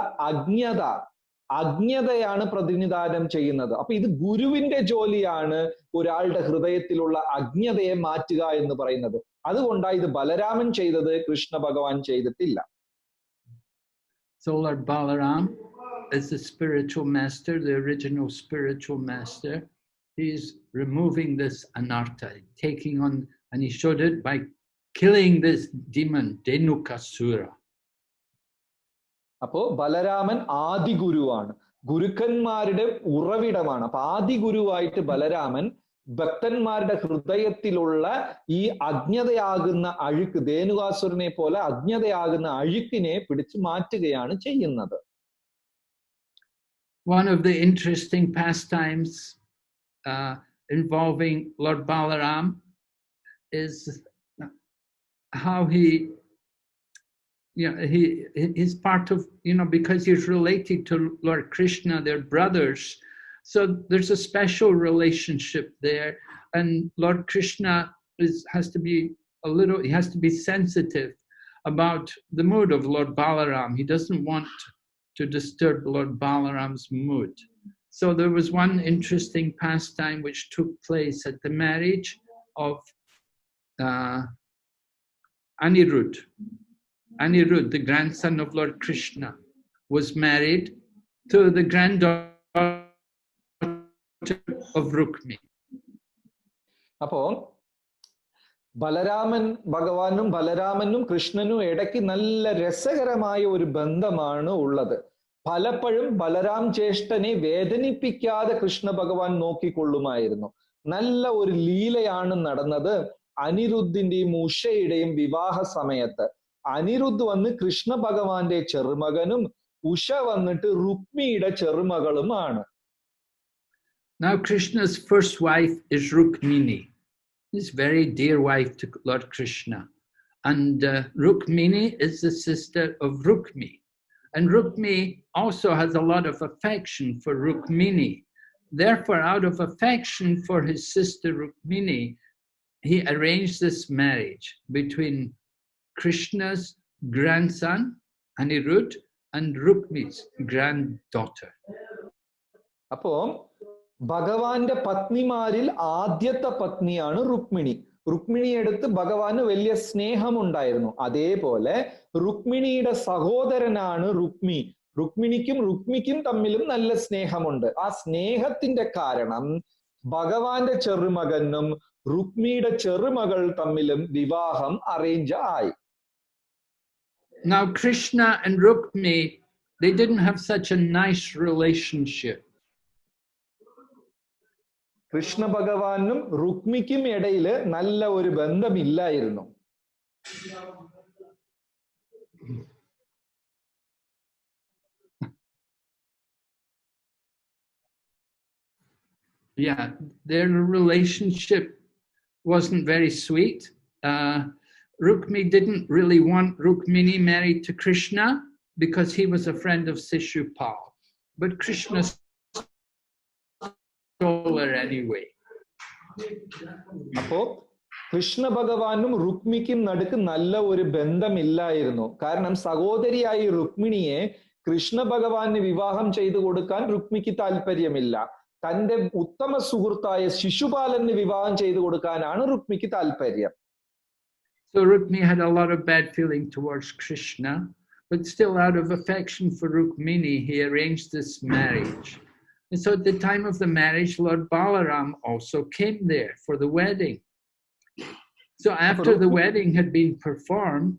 അജ്ഞതയാണ് പ്രതിനിധാനം ചെയ്യുന്നത്. അപ്പൊ ഇത് ഗുരുവിന്റെ ജോലിയാണ് ഒരാളുടെ ഹൃദയത്തിലുള്ള അജ്ഞതയെ മാറ്റുക എന്ന് പറയുന്നത്. അതുകൊണ്ടാണ് ഇത് ബലരാമൻ ചെയ്തത്, കൃഷ്ണ ഭഗവാൻ ചെയ്തിട്ടില്ല. So Lord Balaram is the spiritual master, the original spiritual master. He's removing this anartha, taking on, and he showed it by killing this demon, Dhenukasura. അപ്പോ ബലരാമൻ ആദിഗുരുവാണ്, ഗുരുക്കന്മാരുടെ ഉറവിടമാണ്. അപ്പൊ ആദിഗുരുവായിട്ട് ബലരാമൻ ഭക്തന്മാരുടെ ഹൃദയത്തിലുള്ള ഈ അജ്ഞതയാകുന്ന അഴുക്ക്, ധേനുകാസുരനെ പോലെ അജ്ഞതയാകുന്ന അഴുക്കിനെ പിടിച്ചു മാറ്റുകയാണ് ചെയ്യുന്നത്. One of the interesting pastimes involving Lord Balaram is how he's part of, because he's related to Lord Krishna, they're brothers. So there's a special relationship there. And Lord Krishna has to be sensitive about the mood of Lord Balaram. He doesn't want to disturb Lord Balaram's mood. So there was one interesting pastime which took place at the marriage of Anirudh. Anirudh, the grandson of Lord Krishna, was married to the granddaughter of Rukmi. അപ്പോ ബലരാമനും കൃഷ്ണനും ഇടയ്ക്ക് നല്ല രസകരമായ ഒരു ബന്ധമാണ് ഉള്ളത്. പലപ്പോഴും ബലരാം ജ്യേഷ്ഠനെ വേദനിപ്പിക്കാതെ കൃഷ്ണ ഭഗവാൻ നോക്കിക്കൊള്ളുമായിരുന്നു. നല്ല ഒരു ലീലയാണ് നടന്നത് അനിരുദ്ധിന്റെയും ഉഷയുടെയും വിവാഹ സമയത്ത്. അനിരുദ്ധ് വന്ന് കൃഷ്ണ ഭഗവാന്റെ ചെറുമകനും ഉഷ വന്നിട്ട് രുക്മിയുടെ ചെറുമകളുമാണ്. Now Krishna's first wife is Rukmini. This very dear wife to Lord Krishna. And Rukmini is the sister of Rukmi. And Rukmi also has a lot of affection for Rukmini. Therefore, out of affection for his sister Rukmini, he arranged this marriage between Krishna's grandson, Anirudh, and Rukmi's granddaughter. അപ്പോ ഭഗവാന്റെ പത്നിമാരിൽ ആദ്യത്തെ പത്നിയാണ് രുക്മിണി. രുക്മിണിയെടുത്ത് ഭഗവാന് വലിയ സ്നേഹമുണ്ടായിരുന്നു. അതേപോലെ രുക്മിണിയുടെ സഹോദരനാണ് രുക്മി. രുക്മിണിക്കും തമ്മിലും നല്ല സ്നേഹമുണ്ട്. ആ സ്നേഹത്തിന്റെ കാരണം ഭഗവാന്റെ ചെറുമകനും രുക്മിയുടെ ചെറുമകൾ തമ്മിലും വിവാഹം അറേഞ്ച് ആയി. Now Krishna and Rukmi, they didn't have such a nice relationship. Krishna ഭഗവാനും രുക്മിക്കും ഇടയിൽ നല്ല ഒരു ബന്ധമില്ലായിരുന്നു. Yeah, their relationship wasn't very sweet. Rukmi didn't really want Rukmini married to Krishna because he was a friend of Shishupal. But Krishna stole her anyway. അപ്പോ കൃഷ്ണ ഭഗവാനും രുക്മിക്കും നടുക്ക് നല്ല ഒരു ബന്ധമില്ലായിരുന്നു. കാരണം സഹോദരിയായി രുക്മിണിയെ കൃഷ്ണ ഭഗവാന് വിവാഹം ചെയ്തു കൊടുക്കാൻ രുക്മിക്ക് താല്പര്യമില്ല. തന്റെ ഉത്തമ സുഹൃത്തായ ശിശുപാലന് വിവാഹം ചെയ്തു കൊടുക്കാനാണ് രുക്മിക്ക് താല്പര്യം. So Rukmini had a lot of bad feeling towards Krishna, but still out of affection for Rukmini, he arranged this marriage. And so at the time of the marriage, Lord Balaram also came there for the wedding. So after the wedding had been performed,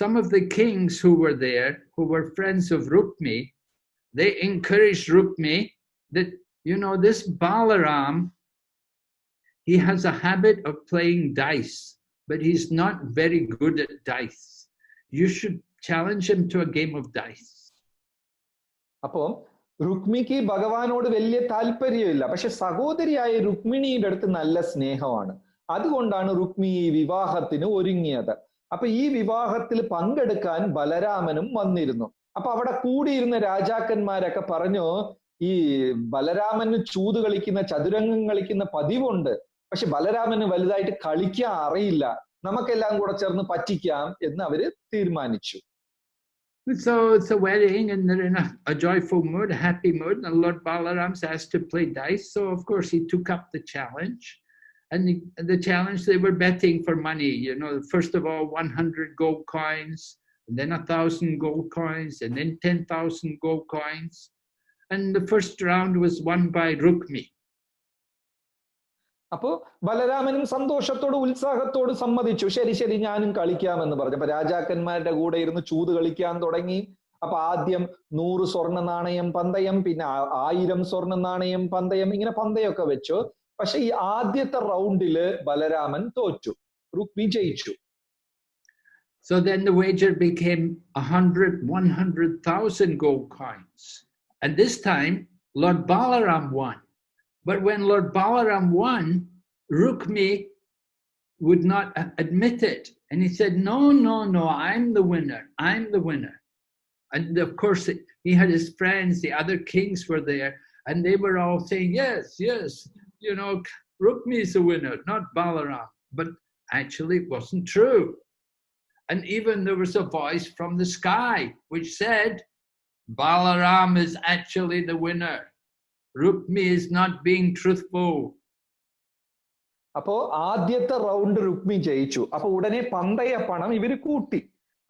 some of the kings who were there, who were friends of Rukmini, they encouraged Rukmini that, you know, this Balaram, he has a habit of playing dice, but he's not very good at dice. You should challenge him to a game of dice. അപ്പോ രുക്മിക്ക് ഭഗവാനോട് വലിയ താല്പര്യമില്ല. പക്ഷെ സഹോദരിയായ രുക്മിണിയുടെ അടുത്ത് നല്ല സ്നേഹമാണ്. അതുകൊണ്ടാണ് രുക്മി ഈ വിവാഹത്തിന് ഒരുങ്ങിയത്. അപ്പൊ ഈ വിവാഹത്തിൽ പങ്കെടുക്കാൻ ബലരാമനും വന്നിരുന്നു. അപ്പൊ അവിടെ കൂടിയിരുന്ന രാജാക്കന്മാരൊക്കെ പറഞ്ഞു, ഈ ബലരാമന് ചൂത് കളിക്കുന്ന, ചതുരംഗം കളിക്കുന്ന പതിവുണ്ട്. പക്ഷെ ബലരാമന് വലുതായിട്ട് കളിക്കാൻ അറിയില്ല. നമുക്കെല്ലാം കൂടെ ചേർന്ന് പറ്റിക്കാം എന്ന് അവര് തീരുമാനിച്ചു. So it's a wedding and they're in a joyful mood, a happy mood, and Lord Balaram's asked to play dice. So of course he took up the challenge. And the challenge, they were betting for money. You know, first of all, 100 gold coins, and then 1,000 gold coins, and then 10,000 gold coins. And the first round was won by Rukmi. അപ്പോ ബലരാമനും സന്തോഷത്തോട് ഉത്സാഹത്തോട് സമ്മതിച്ചു. ശരി ശരി, ഞാനും കളിക്കാമെന്ന് പറഞ്ഞു. അപ്പൊ രാജാക്കന്മാരുടെ കൂടെ ഇരുന്ന് ചൂത് കളിക്കാൻ തുടങ്ങി. അപ്പൊ ആദ്യം 100 സ്വർണ്ണ നാണയം പന്തയം, പിന്നെ 1000 സ്വർണ്ണ നാണയം പന്തയം, ഇങ്ങനെ പന്തയമൊക്കെ വെച്ചു. പക്ഷെ ഈ ആദ്യത്തെ റൗണ്ടില് ബലരാമൻ തോറ്റു, രുക്മി ജയിച്ചു. So then the wager became 100,000 gold coins. And this time, Lord Balaram won. But when Lord Balaram won, Rukmi would not admit it. And he said, no, I'm the winner. I'm the winner. And of course, he had his friends, the other kings were there, and they were all saying, yes, you know, Rukmi is the winner, not Balaram. But actually, it wasn't true. And even there was a voice from the sky which said, Balaram is actually the winner. Rukmi is not being truthful. അപ്പോ ആദ്യത്തെ round Rukmi ജയിച്ചു. അപ്പൊ ഉടനെ പന്തയ പണം ഇവര് കൂട്ടി.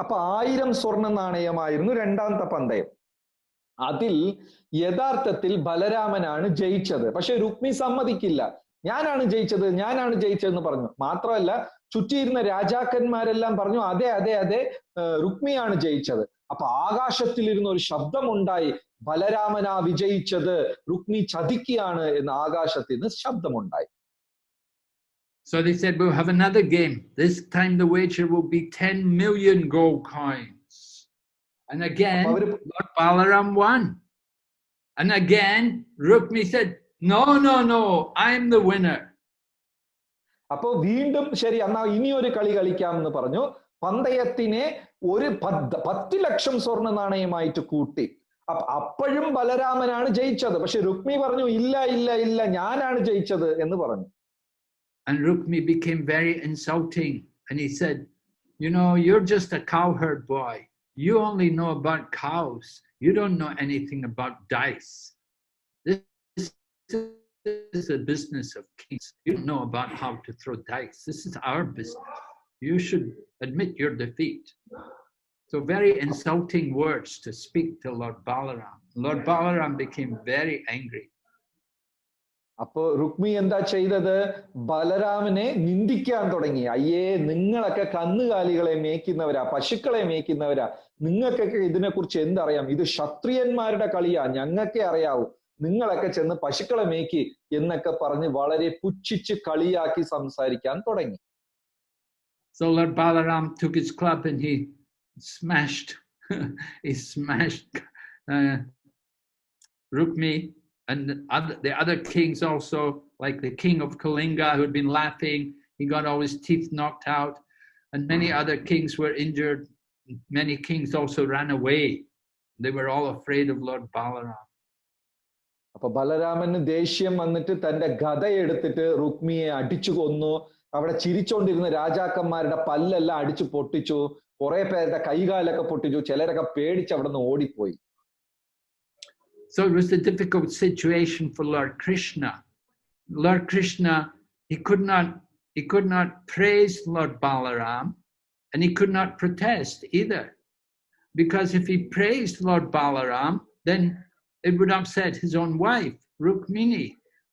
അപ്പൊ 1000 സ്വർണ്ണ നാണയമായിരുന്നു രണ്ടാമത്തെ പന്തയം. അതിൽ യഥാർത്ഥത്തിൽ ബലരാമനാണ് ജയിച്ചത്. പക്ഷെ രുക്മി സമ്മതിക്കില്ല. ഞാനാണ് ജയിച്ചതെന്ന് പറഞ്ഞു. മാത്രമല്ല, ചുറ്റിയിരുന്ന രാജാക്കന്മാരെല്ലാം പറഞ്ഞു, അതെ രുക്മിയാണ് ജയിച്ചത്. അപ്പൊ ആകാശത്തിലിരുന്ന ഒരു ശബ്ദമുണ്ടായി, ബലരാമനാ വിജയിച്ചത്, രുക്മി ചതിക്കുകയാണ് എന്ന് ആകാശത്തിൽ നിന്ന് ശബ്ദമുണ്ടായി. So they said, we'll have another game. This time the wager will be 10 million gold coins. And again, Lord Balaram won. And again, Rukmi said, no, I'm the winner. അപ്പോ വീണ്ടും ശരി, എന്നാ ഇനി ഒരു കളി കളിക്കാമെന്ന് പറഞ്ഞു. പന്തയത്തിനെ ഒരു 10 ലക്ഷം സ്വർണ്ണ നാണയമായിട്ട് കൂട്ടി. അപ്പോഴും ബലരാമനാണ് ജയിച്ചത്. പക്ഷെ രുക്മി പറഞ്ഞു, ഇല്ല ഞാനാണ് ജയിച്ചത് എന്ന് പറഞ്ഞു. And Rukmi became very insulting. And he said, you know, you're just a cowherd boy. You only know about cows. You don't know anything about dice. This is a business of kings. You don't know about how to throw dice. This is our business. You should admit your defeat. So very insulting words to speak to Lord Balaram. Lord Balaram became very angry. അപ്പോ രുക്മി എന്താ ചെയ്തത്? ബലരാമനെ നിന്ദിക്കാൻ തുടങ്ങി. അയ്യേ, നിങ്ങളൊക്കെ കന്നുകാലികളെ മേയ്ക്കുന്നവരാ, പശുക്കളെ മേയ്ക്കുന്നവരാ, നിങ്ങൾക്കൊക്കെ ഇതിനെക്കുറിച്ച് എന്തറിയാം? ഇത് ക്ഷത്രിയന്മാരുടെ കളിയാ, ഞങ്ങൾക്കേ അറിയാവൂ. നിങ്ങളൊക്കെ ചെന്ന് പശുക്കളെ മേയ്ക്കി എന്നൊക്കെ പറഞ്ഞ് വളരെ പുച്ഛിച്ച് കളിയാക്കി സംസാരിക്കാൻ തുടങ്ങി. So Lord Balaram took his club and he smashed Rukmi. And the other kings also, like the king of Kalinga who had been laughing, he got all his teeth knocked out. And many other kings were injured. Many kings also ran away. They were all afraid of Lord Balaram. അപ്പൊ ബലരാമന് ദേഷ്യം വന്നിട്ട് തന്റെ ഗദയെടുത്തിട്ട് രുക്മിയെ അടിച്ചു കൊന്നു. അവിടെ ചിരിച്ചോണ്ടിരുന്ന രാജാക്കന്മാരുടെ പല്ലെല്ലാം അടിച്ചു പൊട്ടിച്ചു. കുറെ പേരുടെ കൈകാലൊക്കെ പൊട്ടിച്ചു. ചിലരൊക്കെ പേടിച്ച് അവിടെ നിന്ന് ഓടിപ്പോയി. So it was a difficult situation for Lord Krishna. Lord Krishna, he could not praise Lord Balaram, and he could not protest either. Because if he praised Lord Balaram, then it would upset his own wife, Rukmini,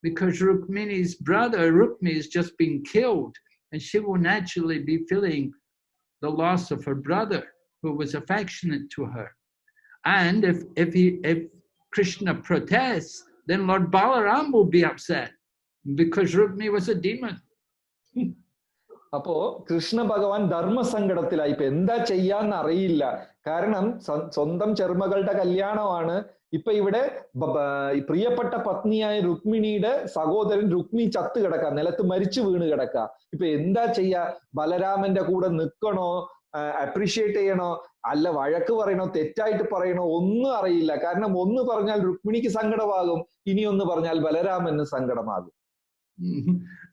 because Rukmini's brother, Rukmi, is just being killed, and she will naturally be feeling the loss of her brother, who was affectionate to her. And if Krishna protests, then Lord Balaram will be upset, because Rukmi was a demon. അപ്പോ കൃഷ്ണ ഭഗവാൻ ധർമ്മസങ്കടത്തിലായി. ഇപ്പൊ എന്താ ചെയ്യാന്ന് അറിയില്ല. കാരണം സ്വന്തം ചെറുമകളുടെ കല്യാണമാണ്. ഇപ്പൊ ഇവിടെ പ്രിയപ്പെട്ട പത്നിയായ രുക്മിണിയുടെ സഹോദരൻ രുക്മി ചത്ത് കിടക്ക, നിലത്ത് മരിച്ചു വീണ് കിടക്ക. ഇപ്പൊ എന്താ ചെയ്യാ? ബലരാമന്റെ കൂടെ നിൽക്കണോ, അപ്രീഷിയേറ്റ് ചെയ്യണോ, അല്ല വഴക്ക് പറയണോ, തെറ്റായിട്ട് പറയണോ, ഒന്നും അറിയില്ല. കാരണം ഒന്ന് പറഞ്ഞാൽ രുക്മിണിക്ക് സങ്കടമാകും, ഇനി ഒന്ന് പറഞ്ഞാൽ ബലരാമന് സങ്കടമാകും.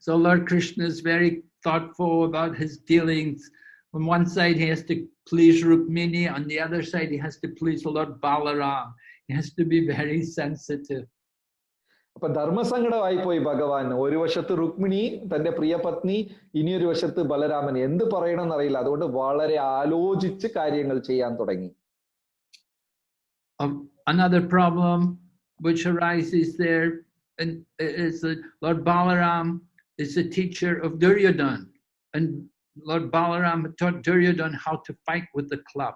So Lord Krishna is very thoughtful about his dealings. On one side he has to please Rukmini, on the other side he has to please Lord Balaram. He has to be very sensitive. അപ്പൊ ധർമ്മസങ്കടമായി പോയി ഭഗവാൻ. ഒരു വശത്ത് രുക്മിണി തന്റെ പ്രിയപത്നി, ഇനിയൊരു വശത്ത് ബലരാമൻ. എന്ത് പറയണമെന്ന് അറിയില്ല. അതുകൊണ്ട് വളരെ ആലോചിച്ച് കാര്യങ്ങൾ ചെയ്യാൻ തുടങ്ങി. Another problem which arises there is that Lord Balaram is the teacher of Duryodhan, and Lord Balaram taught Duryodhan how to fight with the club.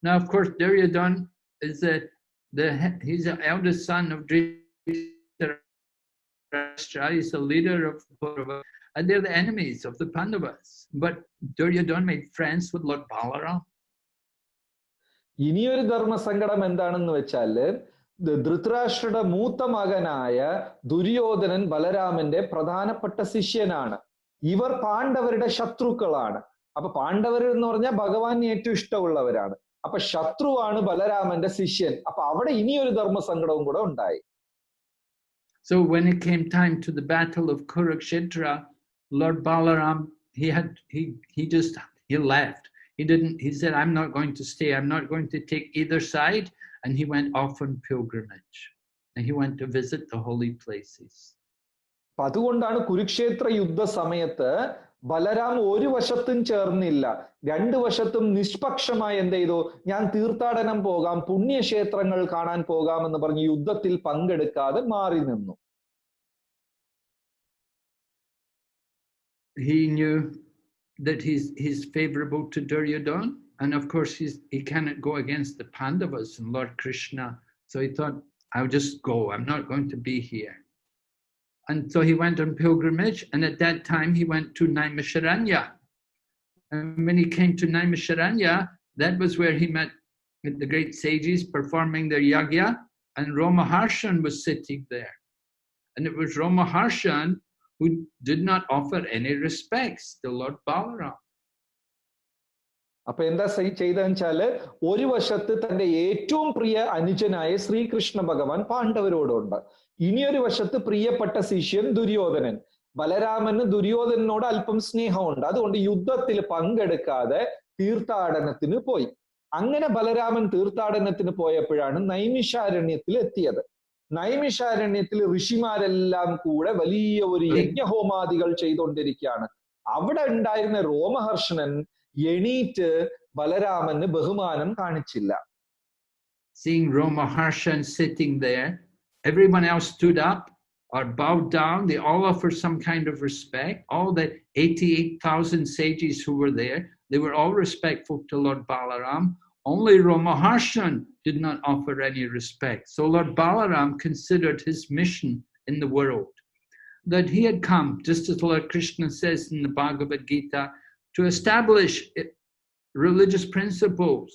Now, of course, Duryodhan is he's the eldest son of Dhritarashtra. He's the leader of Kaurava, and they're the enemies of the Pandavas. But Duryodhan made friends with Lord Balaram. ഇനിയൊരു ധർമ്മസങ്കടം എന്താണെന്ന് വെച്ചാല്, ധൃതരാഷ്ട്രയുടെ മൂത്ത മകനായ ദുര്യോധനൻ ബലരാമന്റെ പ്രധാനപ്പെട്ട ശിഷ്യനാണ്. ഇവർ പാണ്ഡവരുടെ ശത്രുക്കളാണ്. അപ്പൊ പാണ്ഡവർ എന്ന് പറഞ്ഞാൽ ഭഗവാന് ഏറ്റവും ഇഷ്ടമുള്ളവരാണ്. അപ്പൊ ശത്രുവാണ് ബലരാമന്റെ ശിഷ്യൻ. അപ്പൊ അവിടെ ഇനിയൊരു ധർമ്മസങ്കടവും കൂടെ ഉണ്ടായി. So when it came time to the battle of Kurukshetra, Lord Balaram, he left. He said, I'm not going to stay. I'm not going to take either side. And he went off on pilgrimage. And he went to visit the holy places. അതുകൊണ്ടാണ് കുരുക്ഷേത്ര യുദ്ധ സമയത്ത് ബലരാം ഒരു വശത്തും ചേർന്നില്ല. രണ്ടു വശത്തും നിഷ്പക്ഷമായി എന്ത് ചെയ്തു? ഞാൻ തീർത്ഥാടനം പോകാം, പുണ്യക്ഷേത്രങ്ങൾ കാണാൻ പോകാം എന്ന് പറഞ്ഞ് യുദ്ധത്തിൽ പങ്കെടുക്കാതെ മാറി നിന്നു. He knew that he's favorable to Duryodhan, and of course he cannot go against the Pandavas and Lord Krishna. So he thought, I'll just go. I'm not going to be here. And so he went on pilgrimage, and at that time he went to Naimisharanya. And when he came to Naimisharanya, that was where he met with the great sages performing their yagya, and Romaharshan was sitting there. And it was Romaharshan who did not offer any respects to Lord Balaram. അപ്പൊ എന്താ ചെയ്തതെന്ന് വെച്ചാല്, ഒരു വശത്ത് തന്റെ ഏറ്റവും പ്രിയ അനുജനായ ശ്രീകൃഷ്ണ ഭഗവാൻ പാണ്ഡവരോടുണ്ട്. ഇനിയൊരു വശത്ത് പ്രിയപ്പെട്ട ശിഷ്യൻ ദുര്യോധനൻ. ബലരാമന് ദുര്യോധനനോട് അല്പം സ്നേഹമുണ്ട്. അതുകൊണ്ട് യുദ്ധത്തിൽ പങ്കെടുക്കാതെ തീർത്ഥാടനത്തിന് പോയി. അങ്ങനെ ബലരാമൻ തീർത്ഥാടനത്തിന് പോയപ്പോഴാണ് നൈമിഷാരണ്യത്തിൽ എത്തിയത്. നൈമിഷാരണ്യത്തിൽ ഋഷിമാരെല്ലാം കൂടെ വലിയ ഒരു യജ്ഞഹോമാദികൾ ചെയ്തുകൊണ്ടിരിക്കുകയാണ്. അവിടെ ഉണ്ടായിരുന്ന രോമഹർഷണൻ എണീറ്റ് ബലരാമന് ബഹുമാനം കാണിച്ചില്ല. Seeing Romaharshan sitting there, everyone else stood up or bowed down. They all offered some kind of respect. All the 88,000 sages who were there, they were all respectful to Lord Balaram. Only Romaharshan did not offer any respect. So Lord Balaram considered his mission in the world, that he had come, just as Lord Krishna says in the Bhagavad Gita, to establish religious principles.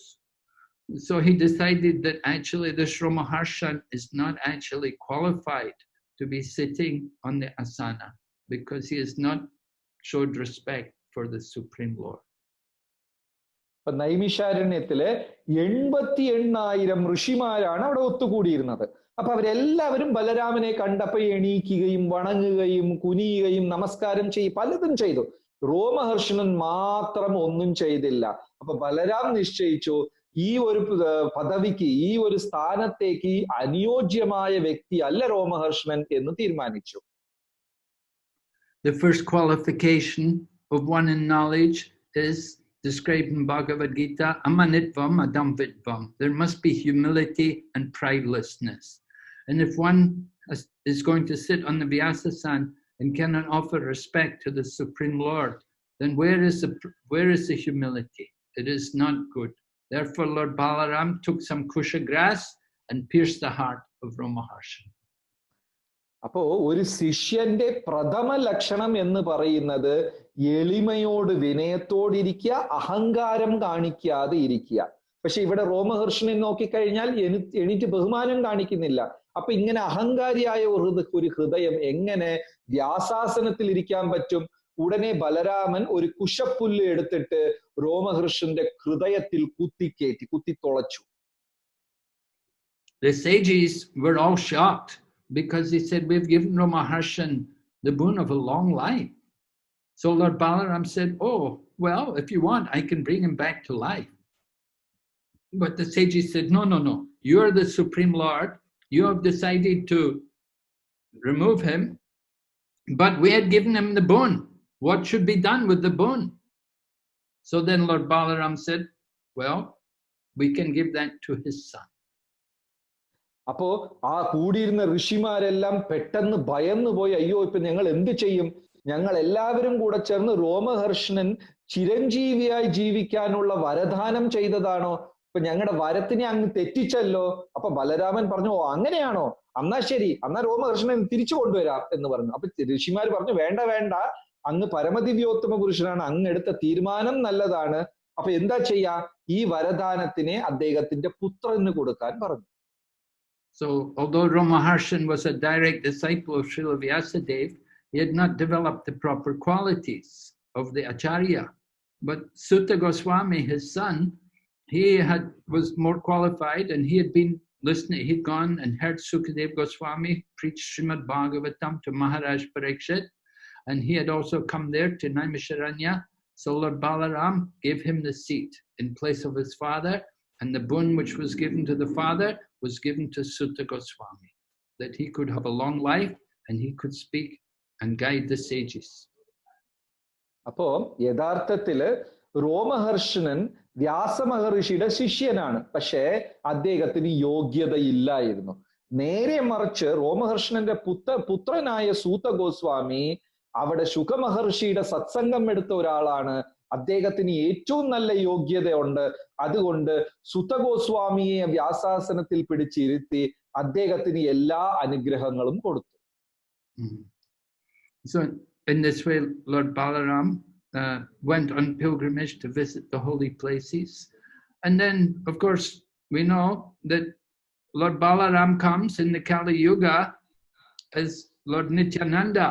So he decided that actually this Romaharshan is not actually qualified to be sitting on the asana, because he has not showed respect for the Supreme Lord. നൈമിഷാരണ്യത്തില് 88,000 ഋഷിമാരാണ് അവിടെ ഒത്തുകൂടിയിരുന്നത്. അപ്പൊ അവരെല്ലാവരും ബലരാമനെ കണ്ടപ്പോ എണീക്കുകയും വണങ്ങുകയും കുനിയുകയും നമസ്കാരം പലതും ചെയ്തു. രോമഹർഷണൻ മാത്രം ഒന്നും ചെയ്തില്ല. അപ്പൊ ബലരാം നിശ്ചയിച്ചു, ഈ ഒരു പദവിക്ക്, ഈ ഒരു സ്ഥാനത്തേക്ക് അനുയോജ്യമായ വ്യക്തി അല്ല രോമഹർഷണൻ എന്ന് തീരുമാനിച്ചു. The first qualification of one in knowledge is described in Bhagavad Gita, amanitvam adamvitvam. There must be humility and pridelessness. And if one is going to sit on the Vyasasan and cannot offer respect to the Supreme Lord, then where is the humility? It is not good. Therefore, Lord Balaram took some kusha grass and pierced the heart of Romaharshan. അപ്പോ ഒരു ശിഷ്യന്റെ പ്രഥമ ലക്ഷണം എന്ന് പറയുന്നത് എളിമയോട് വിനയത്തോടിരിക്കുക, അഹങ്കാരം കാണിക്കാതെ ഇരിക്കുക. പക്ഷെ ഇവിടെ രോമഹർഷനെ നോക്കിക്കഴിഞ്ഞാൽ എണീറ്റ് ബഹുമാനം കാണിക്കുന്നില്ല. അപ്പൊ ഇങ്ങനെ അഹങ്കാരിയായ ഒരു ഹൃദയം എങ്ങനെ വ്യാസാസനത്തിൽ ഇരിക്കാൻ പറ്റും? ഉടനെ ബലരാമൻ ഒരു കുശപ്പുല്ല് എടുത്തിട്ട് രോമഹർഷന്റെ ഹൃദയത്തിൽ കുത്തിത്തുളച്ചു. The sages were all shocked because they said, we've given Romaharshan the boon of a long life. So Lord Balaram said, oh, well, if you want, I can bring him back to life. But the sages said, no, you are the Supreme Lord. You have decided to remove him, but we had given him the boon. What should be done with the boon? So then Lord Balaram said, well, we can give that to his son. അപ്പോ ആ കൂടിയിരുന്ന ഋഷിമാരെല്ലാം പെട്ടെന്ന് ഭയന്നു പോയി, അയ്യോ ഇപ്പൊ ഞങ്ങൾ എന്ത് ചെയ്യും? ഞങ്ങൾ എല്ലാവരും കൂടെ ചേർന്ന് രോമഹർഷണൻ ചിരഞ്ജീവിയായി ജീവിക്കാനുള്ള വരദാനം ചെയ്തതാണോ? ഇപ്പൊ ഞങ്ങളുടെ വരത്തിനെ അങ്ങ് തെറ്റിച്ചല്ലോ. അപ്പൊ ബലരാമൻ പറഞ്ഞു, ഓ അങ്ങനെയാണോ, എന്നാ ശരി, എന്നാ രോമഹർഷണൻ തിരിച്ചു കൊണ്ടുവരാം എന്ന് പറഞ്ഞു. അപ്പൊ ഋഷിമാർ പറഞ്ഞു, വേണ്ട വേണ്ട, അങ്ങ് പരമദിവ്യോത്തമ പുരുഷനാണ്, അങ്ങ് എടുത്ത തീരുമാനം നല്ലതാണ്. അപ്പൊ എന്താ ചെയ്യാ? ഈ വരദാനത്തിനെ അദ്ദേഹത്തിന്റെ പുത്രന് കൊടുക്കാൻ പറഞ്ഞു. So, although Romaharshan was a direct disciple of Srila Vyasadeva, he had not developed the proper qualities of the Acharya. But Sutta Goswami, his son, he was more qualified, and he had been listening. He'd gone and heard Sukadev Goswami preach Srimad Bhagavatam to Maharaja Parikshit, and he had also come there to Naimisharanya. So Lord Balaram gave him the seat in place of his father, and the boon which was given to the father was given to Sutta Goswami, that he could have a long life and he could speak and guide the sages. അപ്പോ യഥാർത്ഥത്തില് രോമഹർഷണൻ വ്യാസമഹർഷിയുടെ ശിഷ്യനാണ്, പക്ഷേ അദ്ദേഹത്തിന് യോഗ്യതയില്ലായിരുന്നു. നേരെ മറിച്ച് രോമഹർഷണന്റെ പുത്രനായ സൂത ഗോസ്വാമി അവിടെ ശുഖമഹർഷിയുടെ സത്സംഗം എടുത്ത ഒരാളാണ്. അദ്ദേഹത്തിന് ഏറ്റവും നല്ല യോഗ്യതയുണ്ട്. അതുകൊണ്ട് സുത ഗോസ്വാമിയെ വ്യാസാസനത്തിൽ പിടിച്ചിരുത്തി അദ്ദേഹത്തിന് എല്ലാ അനുഗ്രഹങ്ങളും കൊടുത്തു. So in this way, Lord Balaram went on pilgrimage to visit the holy places. And then, of course, we know that Lord Balaram comes in the Kali Yuga as Lord Nityananda.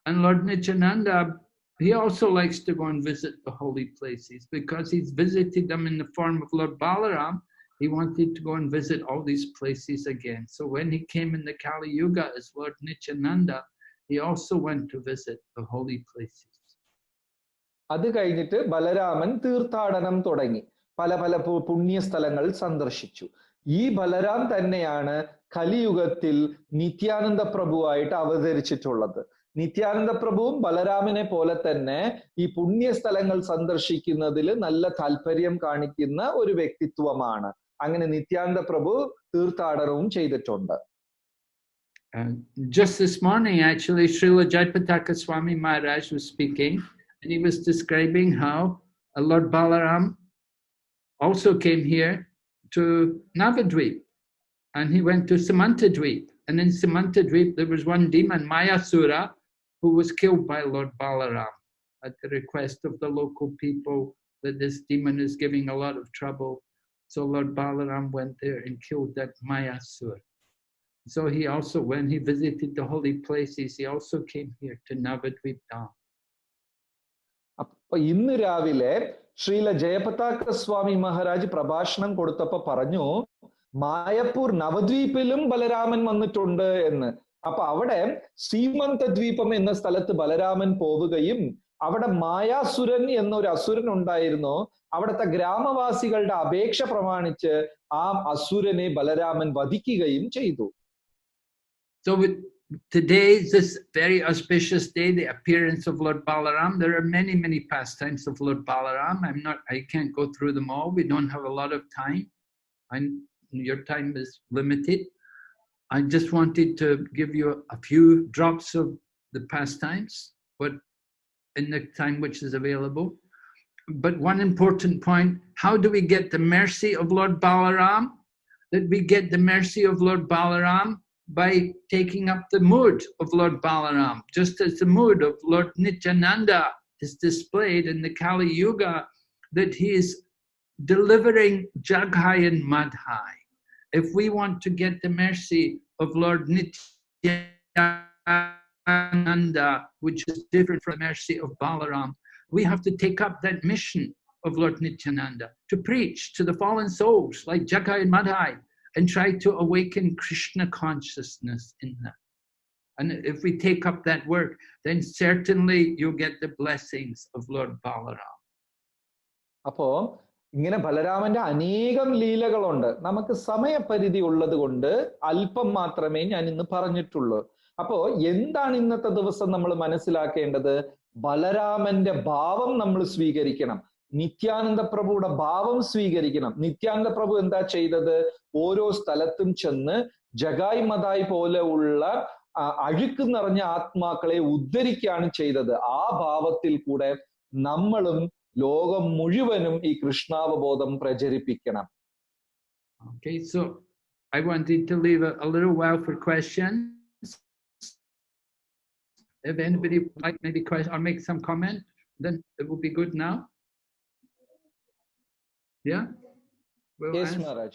And Lord Nityananda, he also likes to go and visit the holy places because he's visited them in the form of Lord Balaram. He wanted to go and visit all these places again. So when he came in the Kali Yuga as Lord Nityananda, he also went to visit the holy places. അത് കഴിഞ്ഞിട്ട് ബലരാമൻ തീർത്ഥാടനം തുടങ്ങി, പല പല പുണ്യ സ്ഥലങ്ങൾ സന്ദർശിച്ചു. ഈ ബലരാം തന്നെയാണ് കലിയുഗത്തിൽ നിത്യാനന്ദ പ്രഭുവായിട്ട് അവതരിച്ചിട്ടുള്ളത്. നിത്യാനന്ദ പ്രഭുവും ബലരാമനെ പോലെ തന്നെ ഈ പുണ്യ സ്ഥലങ്ങൾ സന്ദർശിക്കുന്നതിൽ നല്ല താല്പര്യം കാണിക്കുന്ന ഒരു വ്യക്തിത്വമാണ്. അങ്ങനെ നിത്യാനന്ദ പ്രഭു തീർത്ഥാടനവും ചെയ്തിട്ടുണ്ട്. Just this morning, actually, Srila Jayapataka Swami Maharaj was speaking, and he was describing how Lord Balaram also came here to Navadvip, and he went to Samantadvip. And in Samantadvip, there was one demon, Mayasura, who was killed by Lord Balaram at the request of the local people that this demon is giving a lot of trouble. So Lord Balaram went there and killed that Mayasura. So he also, when he visited the holy places, he also came here to Navadvip Dham. അപ്പൊ ഇന്ന് രാവിലെ ശ്രീല ജയപതാക സ്വാമി മഹാരാജ് പ്രഭാഷണം കൊടുത്തപ്പോ പറഞ്ഞു, മായപ്പൂർ നവദ്വീപിലും ബലരാമൻ വന്നിട്ടുണ്ട് എന്ന്. അപ്പൊ അവിടെ ശ്രീമന്തദ്വീപം എന്ന സ്ഥലത്ത് ബലരാമൻ പോവുകയും അവിടെ മായാസുരൻ എന്നൊരു അസുരൻ ഉണ്ടായിരുന്നു. അവിടുത്തെ ഗ്രാമവാസികളുടെ അപേക്ഷ പ്രമാണിച്ച് ആ അസുരനെ ബലരാമൻ വധിക്കുകയും ചെയ്തു. So today is this very auspicious day, the appearance of Lord Balaram. There are many, many pastimes of Lord Balaram. I can't go through them all. We don't have a lot of time. And your time is limited. I just wanted to give you a few drops of the pastimes, but in the time which is available. But one important point, how do we get the mercy of Lord Balaram? That we get the mercy of Lord Balaram by taking up the mood of Lord Balaram, just as the mood of Lord Nityananda is displayed in the Kali Yuga, that he is delivering Jaghai and Madhai. If we want to get the mercy of Lord Nityananda, which is different from the mercy of Balaram, we have to take up that mission of Lord Nityananda to preach to the fallen souls like Jaghai and Madhai and try to awaken Krishna consciousness in them. And if we take up that work, then certainly you'll get the blessings of Lord Balaram. അപ്പോ ഇങ്ങനെ ബലരാമന്റെ അനേകം ലീലകളുണ്ട്. നമുക്ക് സമയപരിധി ഉള്ളത് കൊണ്ട് അല്പം മാത്രമേ ഞാൻ ഇന്ന് പറഞ്ഞിട്ടുള്ളൂ. അപ്പോ എന്താണ് ഇന്നത്തെ ദിവസം നമ്മൾ മനസ്സിലാക്കേണ്ടത്? ബലരാമന്റെ ഭാവം നമ്മൾ സ്വീകരിക്കണം. നിത്യാനന്ദ പ്രഭുയുടെ ഭാവം സ്വീകരിക്കണം. നിത്യാനന്ദ പ്രഭു എന്താ ചെയ്തത്? ഓരോ സ്ഥലത്തും ചെന്ന് ജഗായ് മദായ് പോലെ ഉള്ള അഴുക്ക് നിറഞ്ഞ ആത്മാക്കളെ ഉദ്ധരിക്കുകയാണ് ചെയ്തത്. ആ ഭാവത്തിൽ കൂടെ നമ്മളും ലോകം മുഴുവനും ഈ കൃഷ്ണാവബോധം പ്രചരിപ്പിക്കണം. Okay, so I wanted to leave a little while for questions. If anybody would like maybe question or make some comment, then it will be good now. Yeah? Yes, Maharaj.